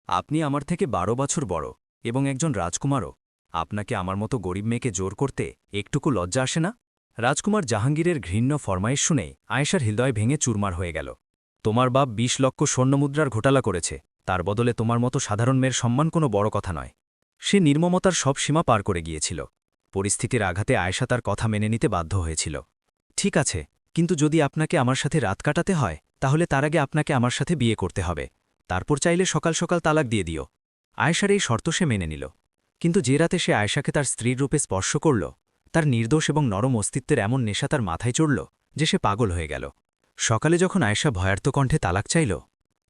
আপনি আমার থেকে ১২ বছর বড় এবং একজন রাজকুমারও। আপনাকে আমার মতো গরিব মেয়েকে জোর করতে একটুকু লজ্জা আসে না? রাজকুমার জাহাঙ্গীরের ঘৃণ্য ফরমাইশ শুনে আয়েশার হৃদয় ভেঙে চুরমার হয়ে গেল। তোমার বাপ ২০ লক্ষ স্বর্ণমুদ্রার ঘোটালা করেছে, তার বদলে তোমার মতো সাধারণ মেয়ের সম্মান কোনো বড় কথা নয়। সে নির্মমতার সব সীমা পার করে গিয়েছিল। পরিস্থিতির আঘাতে আয়েশা তার কথা মেনে নিতে বাধ্য হয়েছিল। ঠিক আছে, কিন্তু যদি আপনাকে আমার সাথে রাত কাটাতে হয় তাহলে তার আগে আপনাকে আমার সাথে বিয়ে করতে হবে। তারপর চাইলে সকাল সকাল তালাক দিয়ে দিও। আয়েশার এই শর্ত সে মেনে নিল। কিন্তু যে রাতে সে আয়েশাকে তার স্ত্রীর রূপে স্পর্শ করল, তার নির্দোষ এবং নরম অস্তিত্বের এমন নেশা তার মাথায় চড়ল যে সে পাগল হয়ে গেল। সকালে যখন আয়েশা ভয়ার্ত কণ্ঠে তালাক চাইল,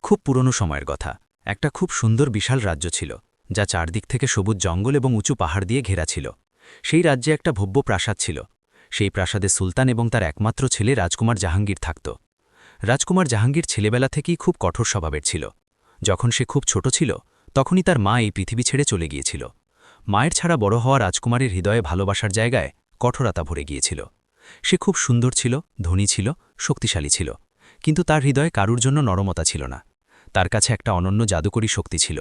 খুব পুরনো সময়ের কথা, একটা খুব সুন্দর বিশাল রাজ্য ছিল, যা চারদিক থেকে সবুজ জঙ্গল এবং উঁচু পাহাড় দিয়ে ঘেরা ছিল। সেই রাজ্যে একটা ভব্য প্রাসাদ ছিল। সেই প্রাসাদে সুলতান এবং তার একমাত্র ছেলে রাজকুমার জাহাঙ্গীর থাকত। রাজকুমার জাহাঙ্গীর ছেলেবেলা থেকেই খুব কঠোর স্বভাবের ছিল। যখন সে খুব ছোট ছিল তখনই তার মা এই পৃথিবী ছেড়ে চলে গিয়েছিল। মায়ের ছাড়া বড় হওয়া রাজকুমারের হৃদয়ে ভালোবাসার জায়গায় কঠোরতা ভরে গিয়েছিল। সে খুব সুন্দর ছিল, ধনী ছিল, শক্তিশালী ছিল, কিন্তু তার হৃদয়ে কারুর জন্য নরমতা ছিল না। তার কাছে একটা অনন্য জাদুকরী শক্তি ছিল।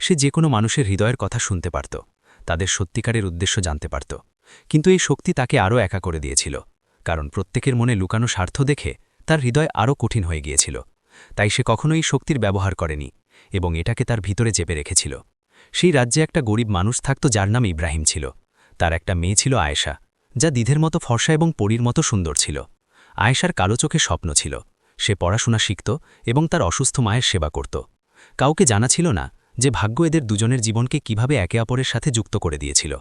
সে যে কোনো মানুষের হৃদয়ের কথা শুনতে পারত, তাদের সত্যিকারের উদ্দেশ্য জানতে পারত। কিন্তু এই শক্তি তাকে আরও একা করে দিয়েছিল, কারণ প্রত্যেকের মনে লুকানো স্বার্থ দেখে তার হৃদয় আরও কঠিন হয়ে গিয়েছিল। তাই সে কখনোই শক্তির ব্যবহার করেনি এবং এটাকে তার ভিতরে চেপে রেখেছিল। সেই রাজ্যে একটা গরিব মানুষ থাকত যার নাম ইব্রাহিম ছিল। তার একটা মেয়ে ছিল আয়েশা, যা দিধের মতো ফর্সা এবং পরীর মতো সুন্দর ছিল। আয়েশার কালো চোখে স্বপ্ন ছিল। সে পড়াশোনা শিখত এবং তার অসুস্থ মায়ের সেবা করত। কাউকে জানা ছিল না যে ভাগ্য এদের দুজনের জীবনকে কিভাবে একে অপরের সাথে যুক্ত করে দিয়েছিল।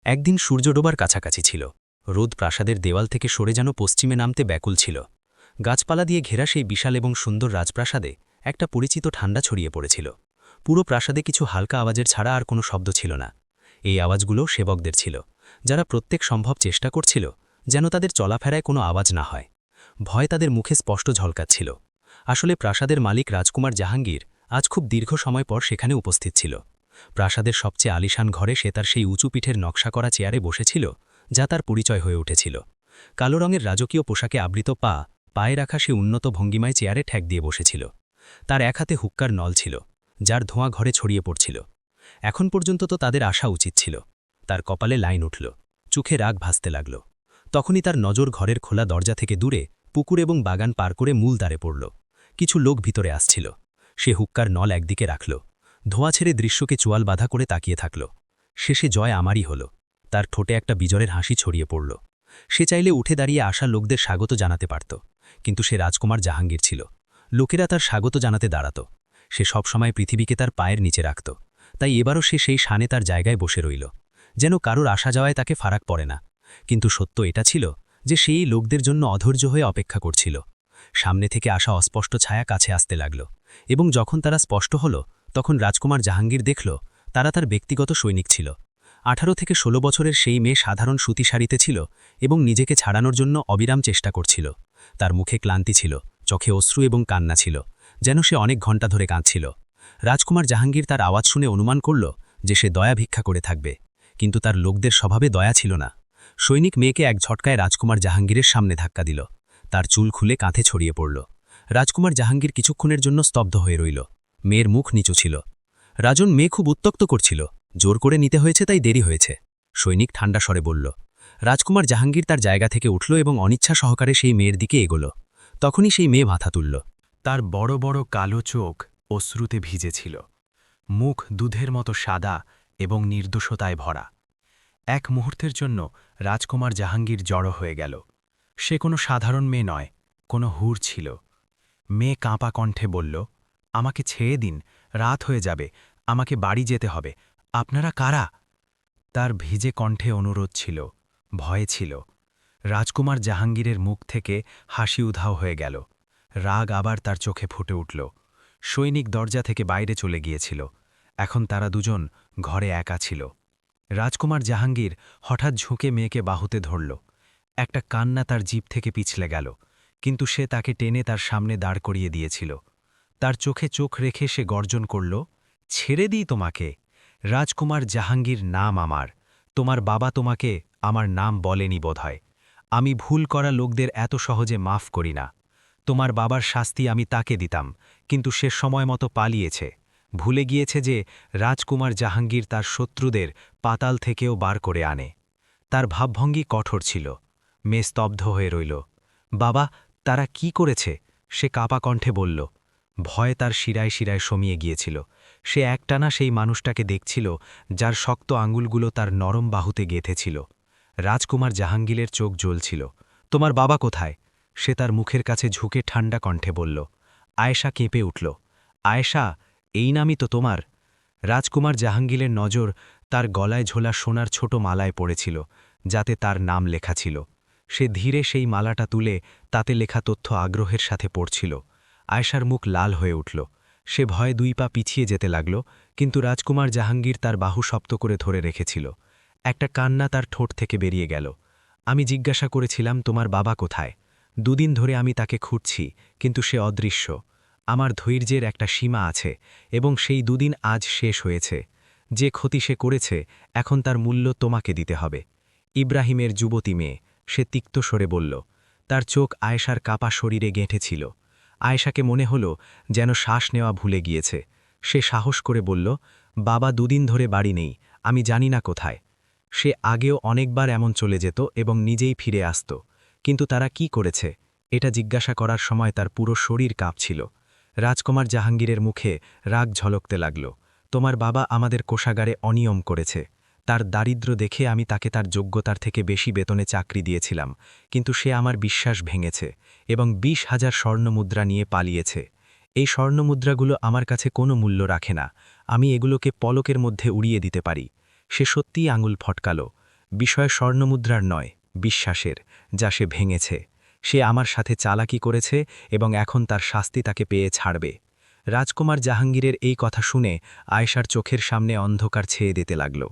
একদিন সূর্য ডোবার কাছাকাছি ছিল। রোদ প্রাসাদের দেওয়াল থেকে সরে যেন পশ্চিমে নামতে ব্যাকুল ছিল। গাছপালা দিয়ে ঘেরা সেই বিশাল এবং সুন্দর রাজপ্রাসাদে একটা পরিচিত ঠান্ডা ছড়িয়ে পড়েছিল। পুরো প্রাসাদে কিছু হালকা আওয়াজের ছাড়া আর কোনো শব্দ ছিল না। এই আওয়াজগুলো সেবকদের ছিল, যারা প্রত্যেক সম্ভব চেষ্টা করছিল যেন তাদের চলাফেরায় কোনো আওয়াজ না হয়। ভয় তাদের মুখে স্পষ্ট ঝলকাচ্ছিল। আসলে প্রাসাদের মালিক রাজকুমার জাহাঙ্গীর আজ খুব দীর্ঘ সময় পর সেখানে উপস্থিত ছিল। প্রাসাদের সবচেয়ে আলিশান ঘরে সে তার সেই উঁচু পিঠের নকশা করা চেয়ারে বসেছিল, যা তার পরিচয় হয়ে উঠেছিল। কালো রঙের রাজকীয় পোশাকে আবৃত পায়ে রাখা সে উন্নত ভঙ্গিমায় চেয়ারে ঠ্যাক দিয়ে বসেছিল। তার এক হাতে হুক্কার নল ছিল, যার ধোঁয়া ঘরে ছড়িয়ে পড়ছিল। এখন পর্যন্ত তো তাদের আসা উচিত ছিল। তার কপালে লাইন উঠল, চোখে রাগ ভাসতে লাগল। তখনই তার নজর ঘরের খোলা দরজা থেকে দূরে পুকুর এবং বাগান পার করে মূল দ্বারে পড়ল। কিছু লোক ভিতরে আসছিল। সে হুক্কার নল একদিকে রাখল, ধোঁয়া ছেড়ে দৃশ্যকে চোয়াল বাঁধা করে তাকিয়ে থাকল। শেষে জয় আমারই হল। তার ঠোঁটে একটা বিজয়ের হাসি ছড়িয়ে পড়ল। সে চাইলে উঠে দাঁড়িয়ে আসা লোকদের স্বাগত জানাতে পারত, কিন্তু সে রাজকুমার জাহাঙ্গীর ছিল। লোকেরা তার স্বাগত জানাতে দাঁড়াত। সে সবসময় পৃথিবীকে তার পায়ের নিচে রাখত। তাই এবারও সে সেই শানে তার জায়গায় বসে রইল, যেন কারোর আসা যাওয়ায় তাকে ফারাক পড়ে না। কিন্তু সত্য এটা ছিল যে সেই লোকদের জন্য অধৈর্য হয়ে অপেক্ষা করছিল। সামনে থেকে আসা অস্পষ্ট ছায়া কাছে আসতে লাগল, এবং যখন তারা স্পষ্ট হল তখন রাজকুমার জাহাঙ্গীর দেখল তারা তার ব্যক্তিগত সৈনিক ছিল। ১৮ থেকে ১৬ বছরের সেই মেয়ে সাধারণ সুতি শাড়িতে ছিল এবং নিজেকে ছাড়ানোর জন্য অবিরাম চেষ্টা করছিল। তার মুখে ক্লান্তি ছিল, চোখে অশ্রু এবং কান্না ছিল, যেন সে অনেক ঘণ্টা ধরে কাঁদছিল। রাজকুমার জাহাঙ্গীর তার আওয়াজ শুনে অনুমান করল যে সে দয়া ভিক্ষা করে থাকবে, কিন্তু তার লোকদের স্বভাবে দয়া ছিল না। সৈনিক মেয়েকে এক ঝটকায় রাজকুমার জাহাঙ্গীরের সামনে ধাক্কা দিল। তার চুল খুলে কাঁধে ছড়িয়ে পড়ল। রাজকুমার জাহাঙ্গীর কিছুক্ষণের জন্য স্তব্ধ হয়ে রইল। মেয়ের মুখ নিচু ছিল। রাজন, মেয়ে খুব উত্তক্ত করছিল, জোর করে নিতে হয়েছে, তাই দেরি হয়েছে। সৈনিক ঠান্ডা স্বরে বলল। রাজকুমার জাহাঙ্গীর তার জায়গা থেকে উঠল এবং অনিচ্ছা সহকারে সেই মেয়ের দিকে এগোল। তখনই সেই মেয়ে মাথা তুলল। তার বড় বড় কালো চোখ অশ্রুতে ভিজেছিল, মুখ দুধের মতো সাদা এবং নির্দোষতায় ভরা। এক মুহূর্তের জন্য রাজকুমার জাহাঙ্গীর জড়ো হয়ে গেল। সে কোনো সাধারণ মেয়ে নয়, কোনো হুর ছিল। মেয়ে কাঁপা কণ্ঠে বলল, আমাকে ছেড়ে দিন, রাত হয়ে যাবে, আমাকে বাড়ি যেতে হবে। আপনারা কারা? তার ভিজে কণ্ঠে অনুরোধ ছিল, ভয় ছিল। রাজকুমার জাহাঙ্গীরের মুখ থেকে হাসি উধাও হয়ে গেল। রাগ আবার তার চোখে ফুটে উঠল। সৈনিক দরজা থেকে বাইরে চলে গিয়েছিল। এখন তারা দুজন ঘরে একা ছিল। রাজকুমার জাহাঙ্গীর হঠাৎ ঝুঁকে মেয়েকে বাহুতে ধরল। একটা কান্না তার জিভ থেকে পিছলে গেল, কিন্তু সে তাকে টেনে তার সামনে দাঁড় করিয়ে দিয়েছিল। তার চোখে চোখ রেখে সে গর্জন করল, ছেড়ে দিই তোমাকে। রাজকুমার জাহাঙ্গীর নাম আমার। তোমার বাবা তোমাকে আমার নাম বলেনি বোধহয়। আমি ভুল করা লোকদের এত সহজে মাফ করি না। তোমার বাবার শাস্তি আমি তাকে দিতাম, কিন্তু সে সময় মতো পালিয়েছে। ভুলে গিয়েছে যে রাজকুমার জাহাঙ্গীর তার শত্রুদের পাতাল থেকেও বার করে আনে। তার ভাবভঙ্গি কঠোর ছিল। মেয়ে স্তব্ধ হয়ে রইল। বাবা, তারা কি করেছে? সে কাপা কণ্ঠে বলল। ভয় তার শিরায় শিরায় শমিয়ে গিয়েছিল। সে একটানা সেই মানুষটাকে দেখছিল, যার শক্ত আঙুলগুলো তার নরম বাহুতে গেঁথেছিল। রাজকুমার জাহাঙ্গীরের চোখ জ্বলছিল। তোমার বাবা কোথায়? সে তার মুখের কাছে ঝুঁকে ঠান্ডা কণ্ঠে বলল। আয়েশা কেঁপে উঠল। আয়েশা, এই নামই তো তোমার? রাজকুমার জাহাঙ্গীরের নজর তার গলায় ঝোলা সোনার ছোট মালায় পড়েছিল, যাতে তার নাম লেখা ছিল। সে ধীরে সেই মালাটা তুলে তাতে লেখা তথ্য আগ্রহের সাথে পড়ছিল। আয়েশার মুখ লাল হয়ে উঠল। সে ভয়ে 2 পা পিছিয়ে যেতে লাগল, কিন্তু রাজকুমার জাহাঙ্গীর তার বাহু শক্ত করে ধরে রেখেছিল। একটা কান্না তার ঠোঁট থেকে বেরিয়ে গেল। আমি জিজ্ঞাসা করেছিলাম তোমার বাবা কোথায়? 2 দিন ধরে আমি তাকে খুঁজছি, কিন্তু সে অদৃশ্য। আমার ধৈর্যের একটা সীমা আছে, এবং সেই 2 দিন আজ শেষ হয়েছে। যে ক্ষতি সে করেছে, এখন তার মূল্য তোমাকে দিতে হবে। ইব্রাহিমের যুবতী মেয়ে, সে তিক্ত স্বরে বলল। তার চোখ আয়েশার কাপা শরীরে গেঁথেছিল। আয়েশাকে মনে হল যেন শ্বাস নেওয়া ভুলে গিয়েছে। সে সাহস করে বলল, বাবা 2 দিন ধরে বাড়ি নেই, আমি জানি না কোথায়। সে আগেও অনেকবার এমন চলে যেত এবং নিজেই ফিরে আসত। কিন্তু তারা কি করেছে, এটা জিজ্ঞাসা করার সময় তার পুরো শরীর কাঁপছিল। রাজকুমার জাহাঙ্গীরের মুখে রাগ ঝলকতে লাগল। তোমার বাবা আমাদের কোষাগারে অনিয়ম করেছে। তার দারিদ্র্য দেখে আমি তাকে তার যোগ্যতার থেকে বেশি বেতনে চাকরি দিয়েছিলাম, কিন্তু সে আমার বিশ্বাস ভেঙেছে এবং 20,000 স্বর্ণমুদ্রা নিয়ে পালিয়েছে। এই স্বর্ণমুদ্রাগুলো আমার কাছে কোনো মূল্য রাখে না। আমি এগুলোকে পলকের মধ্যে উড়িয়ে দিতে পারি। সে সত্যিই আঙুল ফটকাল। বিষয় স্বর্ণমুদ্রার নয়, বিশ্বাসের, যা সে ভেঙেছে। সে আমার সাথে চালাকি করেছে এবং এখন তার শাস্তি তাকে পেয়ে ছাড়বে। রাজকুমার জাহাঙ্গীরের এই কথা শুনে আয়েশার চোখের সামনে অন্ধকার ছেয়ে দিতে লাগল।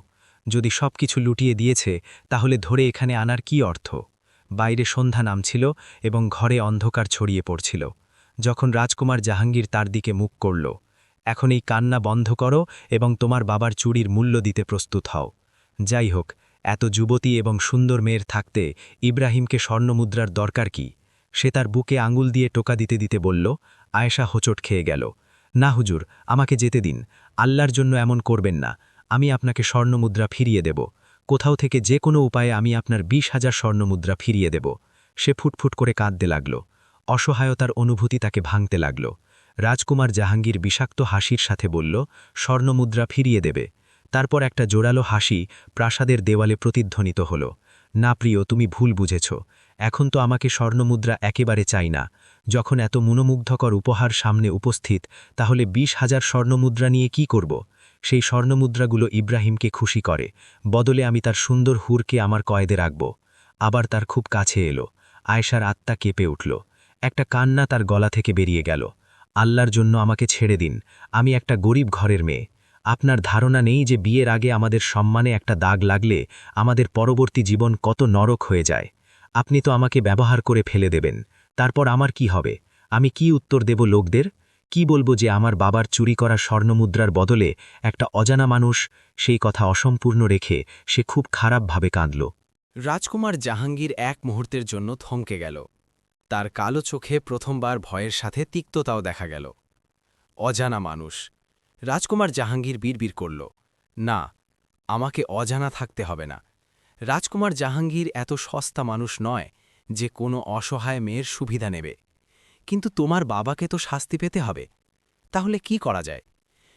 যদি সব কিছু লুটিয়ে দিয়েছে, তাহলে ধরে এখানে আনার কি অর্থ? বাইরে সন্ধ্যা নামছিল এবং ঘরে অন্ধকার ছড়িয়ে পড়ছিল। যখন রাজকুমার জাহাঙ্গীর তার দিকে মুখ করল, এখন এই কান্না বন্ধ করো এবং তোমার বাবার চুরির মূল্য দিতে প্রস্তুত হও। যাই হোক, এত যুবতী এবং সুন্দর মেয়ের থাকতে ইব্রাহিমকে স্বর্ণমুদ্রার দরকার কি? সে তার বুকে আঙুল দিয়ে টোকা দিতে দিতে বলল। আয়েশা হোঁচট খেয়ে গেল। না হুজুর, আমাকে যেতে দিন। আল্লাহর জন্য এমন করবেন না। আমি আপনাকে স্বর্ণমুদ্রা ফিরিয়ে দেব। কোথাও থেকে যে কোনো উপায়ে আমি আপনার 20,000 স্বর্ণমুদ্রা ফিরিয়ে দেব। সে ফুটফুট করে কাঁদতে লাগল। অসহায়তার অনুভূতি তাকে ভাঙতে লাগল। রাজকুমার জাহাঙ্গীর বিষাক্ত হাসির সাথে বলল, স্বর্ণমুদ্রা ফিরিয়ে দেবে। তারপর একটা জোরালো হাসি প্রাসাদের দেওয়ালে প্রতিধ্বনিত হল। না প্রিয়, তুমি ভুল বুঝেছ। এখন তো আমাকে স্বর্ণমুদ্রা একেবারে চাই না। যখন এত মনোমুগ্ধকর উপহার সামনে উপস্থিত, তাহলে 20,000 স্বর্ণমুদ্রা নিয়ে কি করব? সেই স্বর্ণমুদ্রাগুলো ইব্রাহিমকে খুশি করে, বদলে আমি তার সুন্দর হুরকে আমার কয়েদে রাখব। আবার তার খুব কাছে এলো। আয়েশার আত্মা কেঁপে উঠল। একটা কান্না তার গলা থেকে বেরিয়ে গেল। আল্লাহর জন্য আমাকে ছেড়ে দিন। আমি একটা গরিব ঘরের মেয়ে। আপনার ধারণা নেই যে বিয়ের আগে আমাদের সম্মানে একটা দাগ লাগলে আমাদের পরবর্তী জীবন কত নরক হয়ে যায়। আপনি তো আমাকে ব্যবহার করে ফেলে দেবেন। তারপর আমার কি হবে? আমি কি উত্তর দেব লোকদের? কি বলবো যে আমার বাবার চুরি করা স্বর্ণমুদ্রার বদলে একটা অজানা মানুষ? সেই কথা অসম্পূর্ণ রেখে সে খুব খারাপভাবে কাঁদল। রাজকুমার জাহাঙ্গীর এক মুহূর্তের জন্য থমকে গেল। তার কালো চোখে প্রথমবার ভয়ের সাথে তিক্ততাও দেখা গেল। অজানা মানুষ। রাজকুমার জাহাঙ্গীর বিড়বিড় করল, না, আমাকে অজানা থাকতে হবে না। রাজকুমার জাহাঙ্গীর এত সস্তা মানুষ নয় যে কোনো অসহায় মেয়ের সুবিধা নেবে। কিন্তু তোমার বাবাকে তো শাস্তি পেতে হবে। তাহলে কি করা যায়?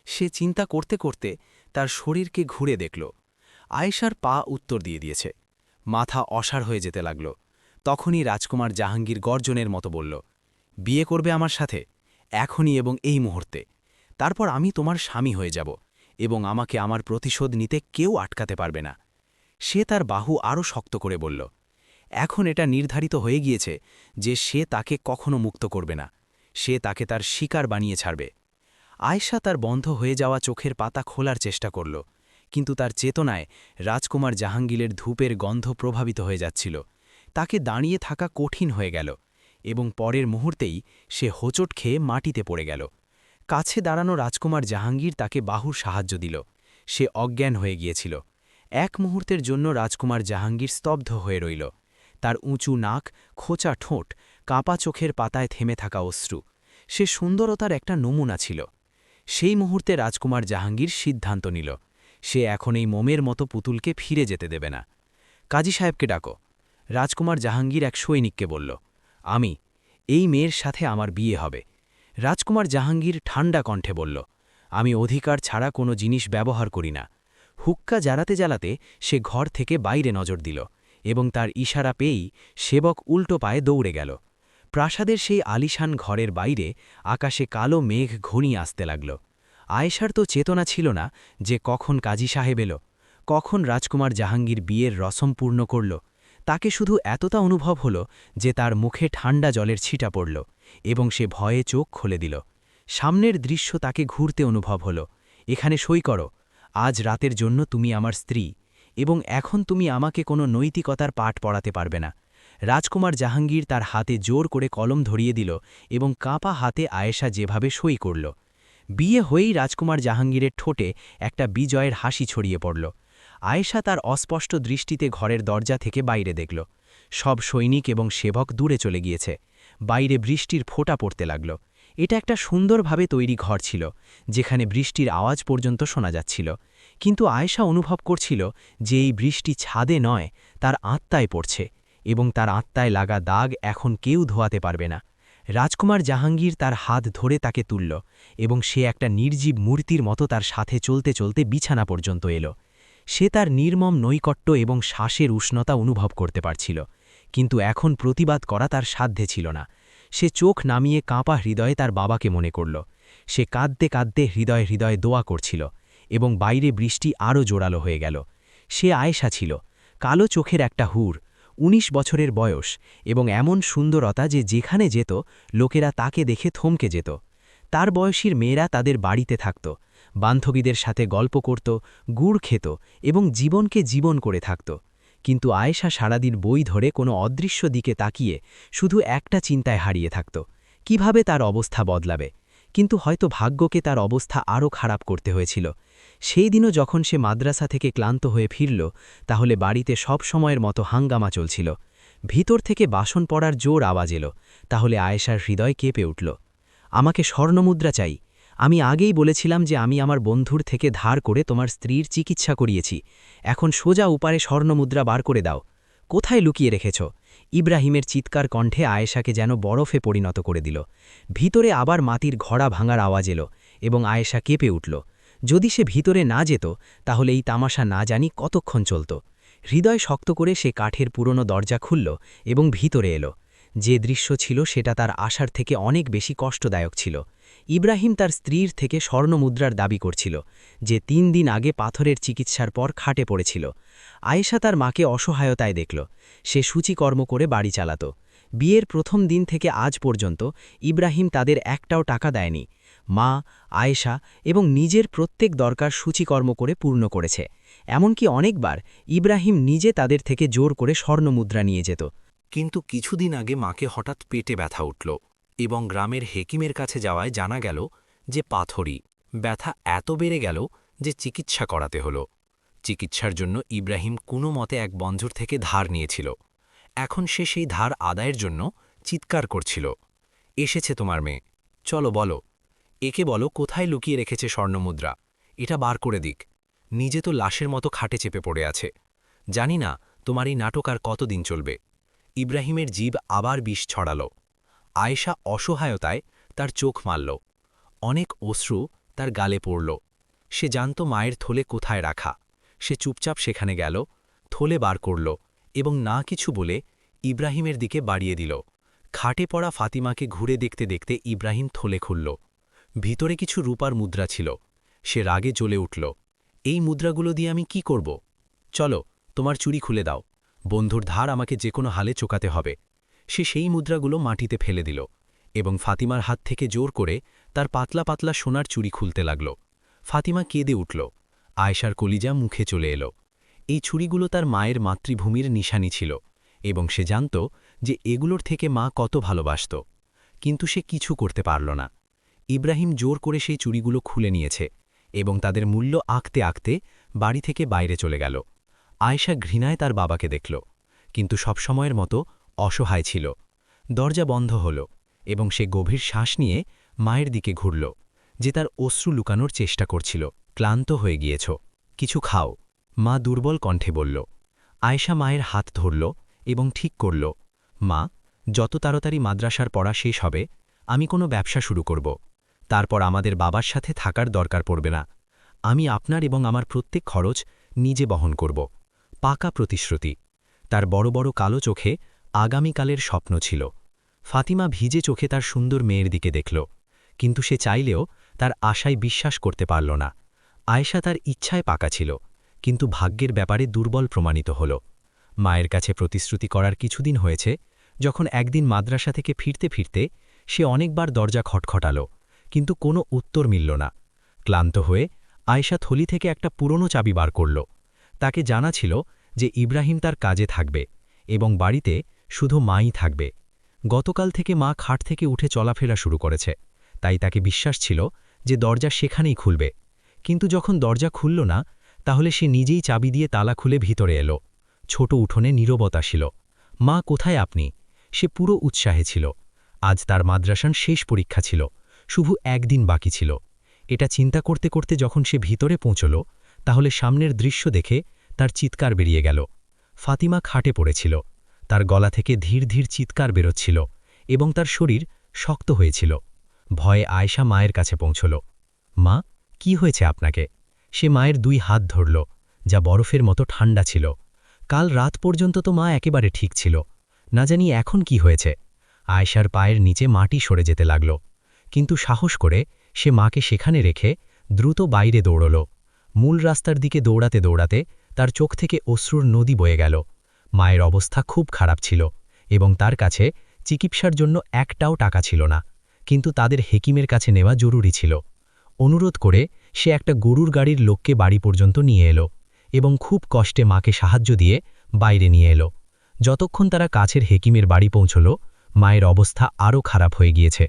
সে চিন্তা করতে করতে তার শরীরকে ঘুরে দেখল। আয়েশার পা উত্তর দিয়ে দিয়েছে। মাথা অসাড় হয়ে যেতে লাগল। তখনই রাজকুমার জাহাঙ্গীর গর্জনের মতো বলল, বিয়ে করবে আমার সাথে, এখনই এবং এই মুহূর্তে। তারপর আমি তোমার স্বামী হয়ে যাব এবং আমাকে আমার প্রতিশোধ নিতে কেউ আটকাতে পারবে না। সে তার বাহু আরও শক্ত করে বলল, এখন এটা নির্ধারিত হয়ে গিয়েছে যে সে তাকে কখনো মুক্ত করবে না। সে তাকে তার শিকার বানিয়ে ছাড়বে। আয়েশা তার বন্ধ হয়ে যাওয়া চোখের পাতা খোলার চেষ্টা করল, কিন্তু তার চেতনায় রাজকুমার জাহাঙ্গীরের ধূপের গন্ধ প্রভাবিত হয়ে যাচ্ছিল। তাকে দাঁড়িয়ে থাকা কঠিন হয়ে গেল এবং পরের মুহূর্তেই সে হোঁচট খেয়ে মাটিতে পড়ে গেল। কাছে দাঁড়ানো রাজকুমার জাহাঙ্গীর তাকে বাহুর সাহায্য দিল। সে অজ্ঞান হয়ে গিয়েছিল। এক মুহূর্তের জন্য রাজকুমার জাহাঙ্গীর স্তব্ধ হয়ে রইল। তার উঁচু নাক, খোঁচা ঠোঁট, কাঁপা চোখের পাতায় থেমে থাকা অশ্রু। সে সুন্দরতার একটা নমুনা ছিল। সেই মুহূর্তে রাজকুমার জাহাঙ্গীর সিদ্ধান্ত নিল সে এখন এই মোমের মতো পুতুলকে ফিরে যেতে দেবে না। কাজী সাহেবকে ডাকো। রাজকুমার জাহাঙ্গীর এক সৈনিককে বলল, এই মেয়ের সাথে আমার বিয়ে হবে। রাজকুমার জাহাঙ্গীর ঠান্ডা কণ্ঠে বলল, আমি অধিকার ছাড়া কোনো জিনিস ব্যবহার করি না। হুক্কা জ্বালাতে জ্বালাতে সে ঘর থেকে বাইরে নজর দিল এবং তার ইশারা পেয়েই সেবক উল্টো পায়ে দৌড়ে গেল। প্রাসাদের সেই আলিশান ঘরের বাইরে আকাশে কালো মেঘ ঘনিয়ে আসতে লাগল। আয়েশার তো চেতনা ছিল না যে কখন কাজী সাহেব এলো, কখন রাজকুমার জাহাঙ্গীর বিয়ের রসম পূর্ণ করল। তাকে শুধু এতটা অনুভব হল যে তার মুখে ঠান্ডা জলের ছিটা পড়ল এবং সে ভয়ে চোখ খুলে দিল। সামনের দৃশ্য তাকে ঘুরতে অনুভব হল। এখানে সই করো, আজ রাতের জন্য তুমি আমার স্ত্রী এবং এখন তুমি আমাকে কোনো নৈতিকতার পাঠ পড়াতে পারবে না। রাজকুমার জাহাঙ্গীর তার হাতে জোর করে কলম ধরিয়ে দিল এবং কাঁপা হাতে আয়েশা যেভাবে সই করল। বিয়ে হয়েই রাজকুমার জাহাঙ্গীরের ঠোঁটে একটা বিজয়ের হাসি ছড়িয়ে পড়ল। আয়েশা তার অস্পষ্ট দৃষ্টিতে ঘরের দরজা থেকে বাইরে দেখল। সব সৈনিক এবং সেবক দূরে চলে গিয়েছে। বাইরে বৃষ্টির ফোঁটা পড়তে লাগল। এটা একটা সুন্দরভাবে তৈরি ঘর ছিল, যেখানে বৃষ্টির আওয়াজ পর্যন্ত শোনা যাচ্ছিল। কিন্তু আয়েশা অনুভব করছিল যে এই বৃষ্টি ছাদে নয়, তার আত্মায় পড়ছে এবং তার আত্মায় লাগা দাগ এখন কেউ ধোয়াতে পারবে না। রাজকুমার জাহাঙ্গীর তার হাত ধরে তাকে তুলল এবং সে একটা নির্জীব মূর্তির মতো তার সাথে চলতে চলতে বিছানা পর্যন্ত এলো। সে তার নির্মম নৈকট্য এবং শ্বাসের উষ্ণতা অনুভব করতে পারছিল, কিন্তু এখন প্রতিবাদ করা তার সাধ্যে ছিল না। সে চোখ নামিয়ে কাঁপা হৃদয়ে তার বাবাকে মনে করল। সে কাঁদতে কাঁদতে হৃদয়ে হৃদয়ে দোয়া করছিল এবং বাইরে বৃষ্টি আরও জোরালো হয়ে গেল। সে আয়েশা ছিল, কালো চোখের একটা হুর, ১৯ বছরের বয়স এবং এমন সুন্দরতা যে যেখানে যেত লোকেরা তাকে দেখে থমকে যেত। তার বয়সীর মেয়েরা তাদের বাড়িতে থাকত, বান্ধবীদের সাথে গল্প করত, গুড় খেত এবং জীবনকে জীবন করে থাকত। কিন্তু আয়েশা সারাদিন বই ধরে কোনো অদৃশ্য দিকে তাকিয়ে শুধু একটা চিন্তায় হারিয়ে থাকত, কিভাবে তার অবস্থা বদলাবে। কিন্তু হয়তো ভাগ্যকে তার অবস্থা আরও খারাপ করতে হয়েছিল। সেই দিনও যখন সে মাদ্রাসা থেকে ক্লান্ত হয়ে ফিরল, তাহলে বাড়িতে সব সময়ের মতো হাঙ্গামা চলছিল। ভিতর থেকে বাসন পড়ার জোর আওয়াজ এলো। তাহলে আয়েশার হৃদয় কেঁপে উঠল। আমাকে স্বর্ণমুদ্রা চাই। আমি আগেই বলেছিলাম যে আমি আমার বন্ধুর থেকে ধার করে তোমার স্ত্রীর চিকিৎসা করিয়েছি। এখন সোজা উপারে স্বর্ণমুদ্রা বার করে দাও। কোথায় লুকিয়ে রেখেছ? ইব্রাহিমের চিৎকার কণ্ঠে আয়েশাকে যেন বরফে পরিণত করে দিল। ভিতরে আবার মাটির ঘড়া ভাঙার আওয়াজ এলো এবং আয়েশা কেঁপে উঠল। যদি সে ভিতরে না যেত তাহলে এই তামাশা না জানি কতক্ষণ চলত। হৃদয় শক্ত করে সে কাঠের পুরনো দরজা খুলল এবং ভিতরে এলো। যে দৃশ্য ছিল সেটা তার আশার থেকে অনেক বেশি কষ্টদায়ক ছিল। ইব্রাহিম তার স্ত্রীর থেকে স্বর্ণমুদ্রার দাবি করছিল, যে ৩ দিন আগে পাথরের চিকিৎসার পর খাটে পড়েছিল। আয়েশা তার মাকে অসহায়তায় দেখল। সে সূচিকর্ম করে বাড়ি চালাত। বিয়ের প্রথম দিন থেকে আজ পর্যন্ত ইব্রাহিম তাদের একটাও টাকা দেয়নি। মা, আয়েশা এবং নিজের প্রত্যেক দরকার সূচিকর্ম করে পূর্ণ করেছে। এমনকি অনেকবার ইব্রাহিম নিজে তাদের থেকে জোর করে স্বর্ণমুদ্রা নিয়ে যেত। কিন্তু কিছুদিন আগে মাকে হঠাৎ পেটে ব্যথা উঠল এবং গ্রামের হেকিমের কাছে যাওয়ায় জানা গেল যে পাথরই। ব্যথা এত বেড়ে গেল যে চিকিৎসা করাতে হলো। চিকিৎসার জন্য ইব্রাহিম কোনো মতে এক বন্ধুর থেকে ধার নিয়েছিল। এখন সে সেই ধার আদায়ের জন্য চিৎকার করছিল, এসেছে তোমার মেয়ে, চলো বলো, একে বলো কোথায় লুকিয়ে রেখেছে স্বর্ণমুদ্রা, এটা বার করে দিক। নিজে তো লাশের মতো খাটে চেপে পড়ে আছে। জানি না তোমার এই নাটক আর কতদিন চলবে। ইব্রাহিমের জীব আবার বিষ ছড়াল। আয়েশা অসহায়তায় তার চোখ মারল। অনেক অশ্রু তার গালে পড়ল। সে জানত মায়ের থলে কোথায় রাখা। সে চুপচাপ সেখানে গেল, থলে বার করল এবং না কিছু বলে ইব্রাহিমের দিকে বাড়িয়ে দিল। খাটে পড়া ফাতিমাকে ঘুরে দেখতে দেখতে ইব্রাহিম থলে খুলল। ভিতরে কিছু রূপার মুদ্রা ছিল। সে রাগে জ্বলে উঠল। এই মুদ্রাগুলো দিয়ে আমি কি করব? চলো, তোমার চুড়ি খুলে দাও। বন্ধুর ধার আমাকে যে কোনো হালে চোকাতে হবে। সে সেই মুদ্রাগুলো মাটিতে ফেলে দিল এবং ফাতিমার হাত থেকে জোর করে তার পাতলা পাতলা সোনার চুড়ি খুলতে লাগল। ফাতিমা কেঁদে উঠল। আয়েশার কলিজা মুখে চলে এলো। এই ছুরিগুলো তার মায়ের মাতৃভূমির নিশানি ছিল এবং সে জানত যে এগুলোর থেকে মা কত ভালোবাসত। কিন্তু সে কিছু করতে পারল না। ইব্রাহিম জোর করে সেই চুড়িগুলো খুলে নিয়েছে এবং তাদের মূল্য আঁকতে আঁকতে বাড়ি থেকে বাইরে চলে গেল। আয়েশা ঘৃণায় তার বাবাকে দেখল, কিন্তু সবসময়ের মতো অসহায় ছিল। দরজা বন্ধ হল এবং সে গভীর শ্বাস নিয়ে মায়ের দিকে ঘুরল। যে তার অশ্রু লুকানোর চেষ্টা করছিল। ক্লান্ত হয়ে গিয়েছ, কিছু খাও, মা দুর্বল কণ্ঠে বলল। আয়েশা মায়ের হাত ধরল এবং ঠিক করল, মা, যত তাড়াতাড়ি মাদ্রাসার পড়া শেষ হবে আমি কোনো ব্যবসা শুরু করব। তারপর আমাদের বাবার সাথে থাকার দরকার পড়বে না। আমি আপনার এবং আমার প্রত্যেক খরচ নিজে বহন করব। পাকা প্রতিশ্রুতি। তার বড় বড় কালো চোখে আগামীকালের স্বপ্ন ছিল। ফাতিমা ভিজে চোখে তার সুন্দর মেয়ের দিকে দেখল, কিন্তু সে চাইলেও তার আশায় বিশ্বাস করতে পারল না। আয়েশা তার ইচ্ছায় পাকা ছিল, কিন্তু ভাগ্যের ব্যাপারে দুর্বল প্রমাণিত হল। মায়ের কাছে প্রতিশ্রুতি করার কিছুদিন হয়েছে, যখন একদিন মাদ্রাসা থেকে ফিরতে ফিরতে সে অনেকবার দরজা খটখটাল, কিন্তু কোনো উত্তর মিলল না। ক্লান্ত হয়ে আয়েশা থলি থেকে একটা পুরনো চাবি বার করল। তাকে জানা ছিল যে ইব্রাহিম তার কাজে থাকবে এবং বাড়িতে শুধু মাই থাকবে। গতকাল থেকে মা খাট থেকে উঠে চলাফেরা শুরু করেছে, তাই তাকে বিশ্বাস ছিল যে দরজা সেখানেই খুলবে। কিন্তু যখন দরজা খুলল না, তাহলে সে নিজেই চাবি দিয়ে তালা খুলে ভিতরে এলো। ছোট উঠোনে নীরবতা ছিল। মা, কোথায় আপনি? সে পুরো উৎসাহে ছিল। আজ তার মাদ্রাসার শেষ পরীক্ষা ছিল, শুধু একদিন বাকি ছিল। এটা চিন্তা করতে করতে যখন সে ভিতরে পৌঁছল, তাহলে সামনের দৃশ্য দেখে তার চিৎকার বেরিয়ে গেল। ফাতিমা খাটে পড়েছিল, তার গলা থেকে ধীর ধীর চিৎকার বেরোচ্ছিল এবং তার শরীর শক্ত হয়েছিল। ভয়ে আয়েশা মায়ের কাছে পৌঁছল। মা, কি হয়েছে আপনাকে? সে মায়ের দুই হাত ধরল, যা বরফের মতো ঠান্ডা ছিল। কাল রাত পর্যন্ত তো মা একেবারে ঠিক ছিল, না জানি এখন কি হয়েছে। আয়েশার পায়ের নিচে মাটি সরে যেতে লাগল, কিন্তু সাহস করে সে মাকে সেখানে রেখে দ্রুত বাইরে দৌড়ল। মূল রাস্তার দিকে দৌড়াতে দৌড়াতে তার চোখ থেকে অশ্রুর নদী বয়ে গেল। মায়ের অবস্থা খুব খারাপ ছিল এবং তার কাছে চিকিৎসার জন্য একটাও টাকা ছিল না, কিন্তু তাদের হেকিমের কাছে নেওয়া জরুরি ছিল। অনুরোধ করে সে একটা গরুর গাড়ির লোককে বাড়ি পর্যন্ত নিয়ে এলো এবং খুব কষ্টে মাকে সাহায্য দিয়ে বাইরে নিয়ে এলো। যতক্ষণ তারা কাছের হেকিমের বাড়ি পৌঁছল, মায়ের অবস্থা আরও খারাপ হয়ে গিয়েছে।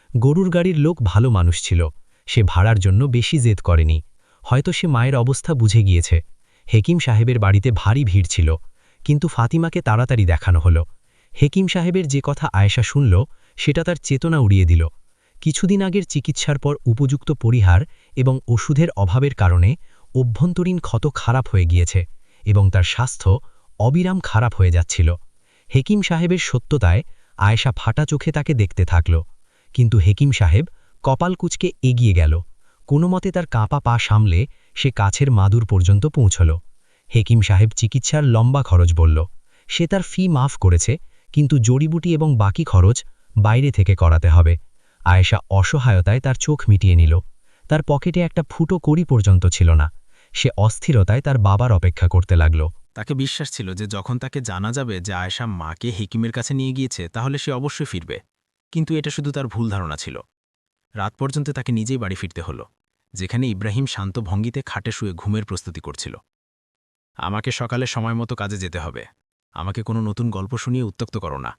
গরুর গাড়ির লোক ভালো মানুষ ছিল, সে ভাড়ার জন্য বেশি জেদ করেনি। হয়তো সে মায়ের অবস্থা বুঝে গিয়েছে। হেকিম সাহেবের বাড়িতে ভারী ভিড় ছিল, কিন্তু ফাতিমাকে তাড়াতাড়ি দেখানো হলো। হেকিম সাহেবের যে কথা আয়েশা শুনল, সেটা তার চেতনা উড়িয়ে দিল। কিছুদিন আগের চিকিৎসার পর উপযুক্ত পরিহার এবং ওষুধের অভাবের কারণে অভ্যন্তরীণ ক্ষত খারাপ হয়ে গিয়েছে এবং তার স্বাস্থ্য অবিরাম খারাপ হয়ে যাচ্ছিল। হেকিম সাহেবের সত্যতায় আয়েশা ফাটা চোখে তাকে দেখতে থাকল, কিন্তু হেকিম সাহেব কপাল কুঁচকে এগিয়ে গেল। কোনো মতে তার কাঁপা পা সামলে সে কাছের মাদুর পর্যন্ত পৌঁছল। হেকিম সাহেব চিকিৎসার লম্বা খরচ বলল। সে তার ফি মাফ করেছে, কিন্তু জড়িবুটি এবং বাকি খরচ বাইরে থেকে করাতে হবে। আয়েশা অসহায়তায় তার চোখ মিটিয়ে নিল। তার পকেটে একটা ফুটো কড়ি পর্যন্ত ছিল না। সে অস্থিরতায় তার বাবার অপেক্ষা করতে লাগল। তাকে বিশ্বাস ছিল যে যখন তাকে জানা যাবে যে আয়েশা মাকে হেকিমের কাছে নিয়ে গিয়েছে, তাহলে সে অবশ্যই ফিরবে। কিন্তু এটা শুধু তার ভুল ধারণা ছিল। রাত পর্যন্ত তাকে নিজেই বাড়ি ফিরতে হলো, যেখানে ইব্রাহিম শান্ত ভঙ্গিতে খাটে শুয়ে ঘুমের প্রস্তুতি করছিল। আমাকে সকালে সময় মতো কাজে যেতে হবে, আমাকে কোনো নতুন গল্প শুনিয়ে উত্ত্যক্ত করো না,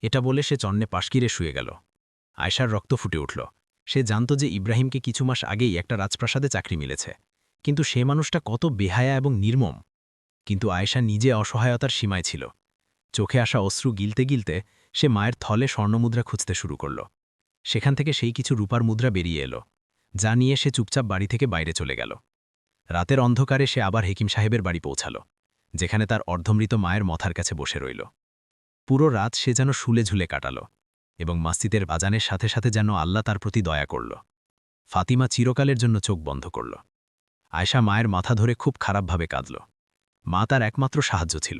এটা বলে সে চন্নে পাশকিরে শুয়ে গেল। আয়েশার রক্ত ফুটে উঠল। সে জানত যে ইব্রাহিমকে কিছু মাস আগেই একটা রাজপ্রাসাদে চাকরি মিলেছে, কিন্তু সে মানুষটা কত বেহায়া এবং নির্মম। কিন্তু আয়েশা নিজে অসহায়তার সীমায় ছিল। চোখে আসা অশ্রু গিলতে গিলতে সে মায়ের থলে স্বর্ণমুদ্রা খুঁজতে শুরু করল। সেখান থেকে সেই কিছু রূপার মুদ্রা বেরিয়ে এলো, যা নিয়ে সে চুপচাপ বাড়ি থেকে বাইরে চলে গেল। রাতের অন্ধকারে সে আবার হেকিম সাহেবের বাড়ি পৌঁছাল, যেখানে তার অর্ধমৃত মায়ের মাথার কাছে বসে রইল। পুরো রাত সে যেন শুলে ঝুলে কাটাল এবং মসজিদের আজানের সাথে সাথে যেন আল্লাহ তার প্রতি দয়া করল। ফাতিমা চিরকালের জন্য চোখ বন্ধ করল। আয়েশা মায়ের মাথা ধরে খুব খারাপভাবে কাঁদল। মা তার একমাত্র সাহায্য ছিল,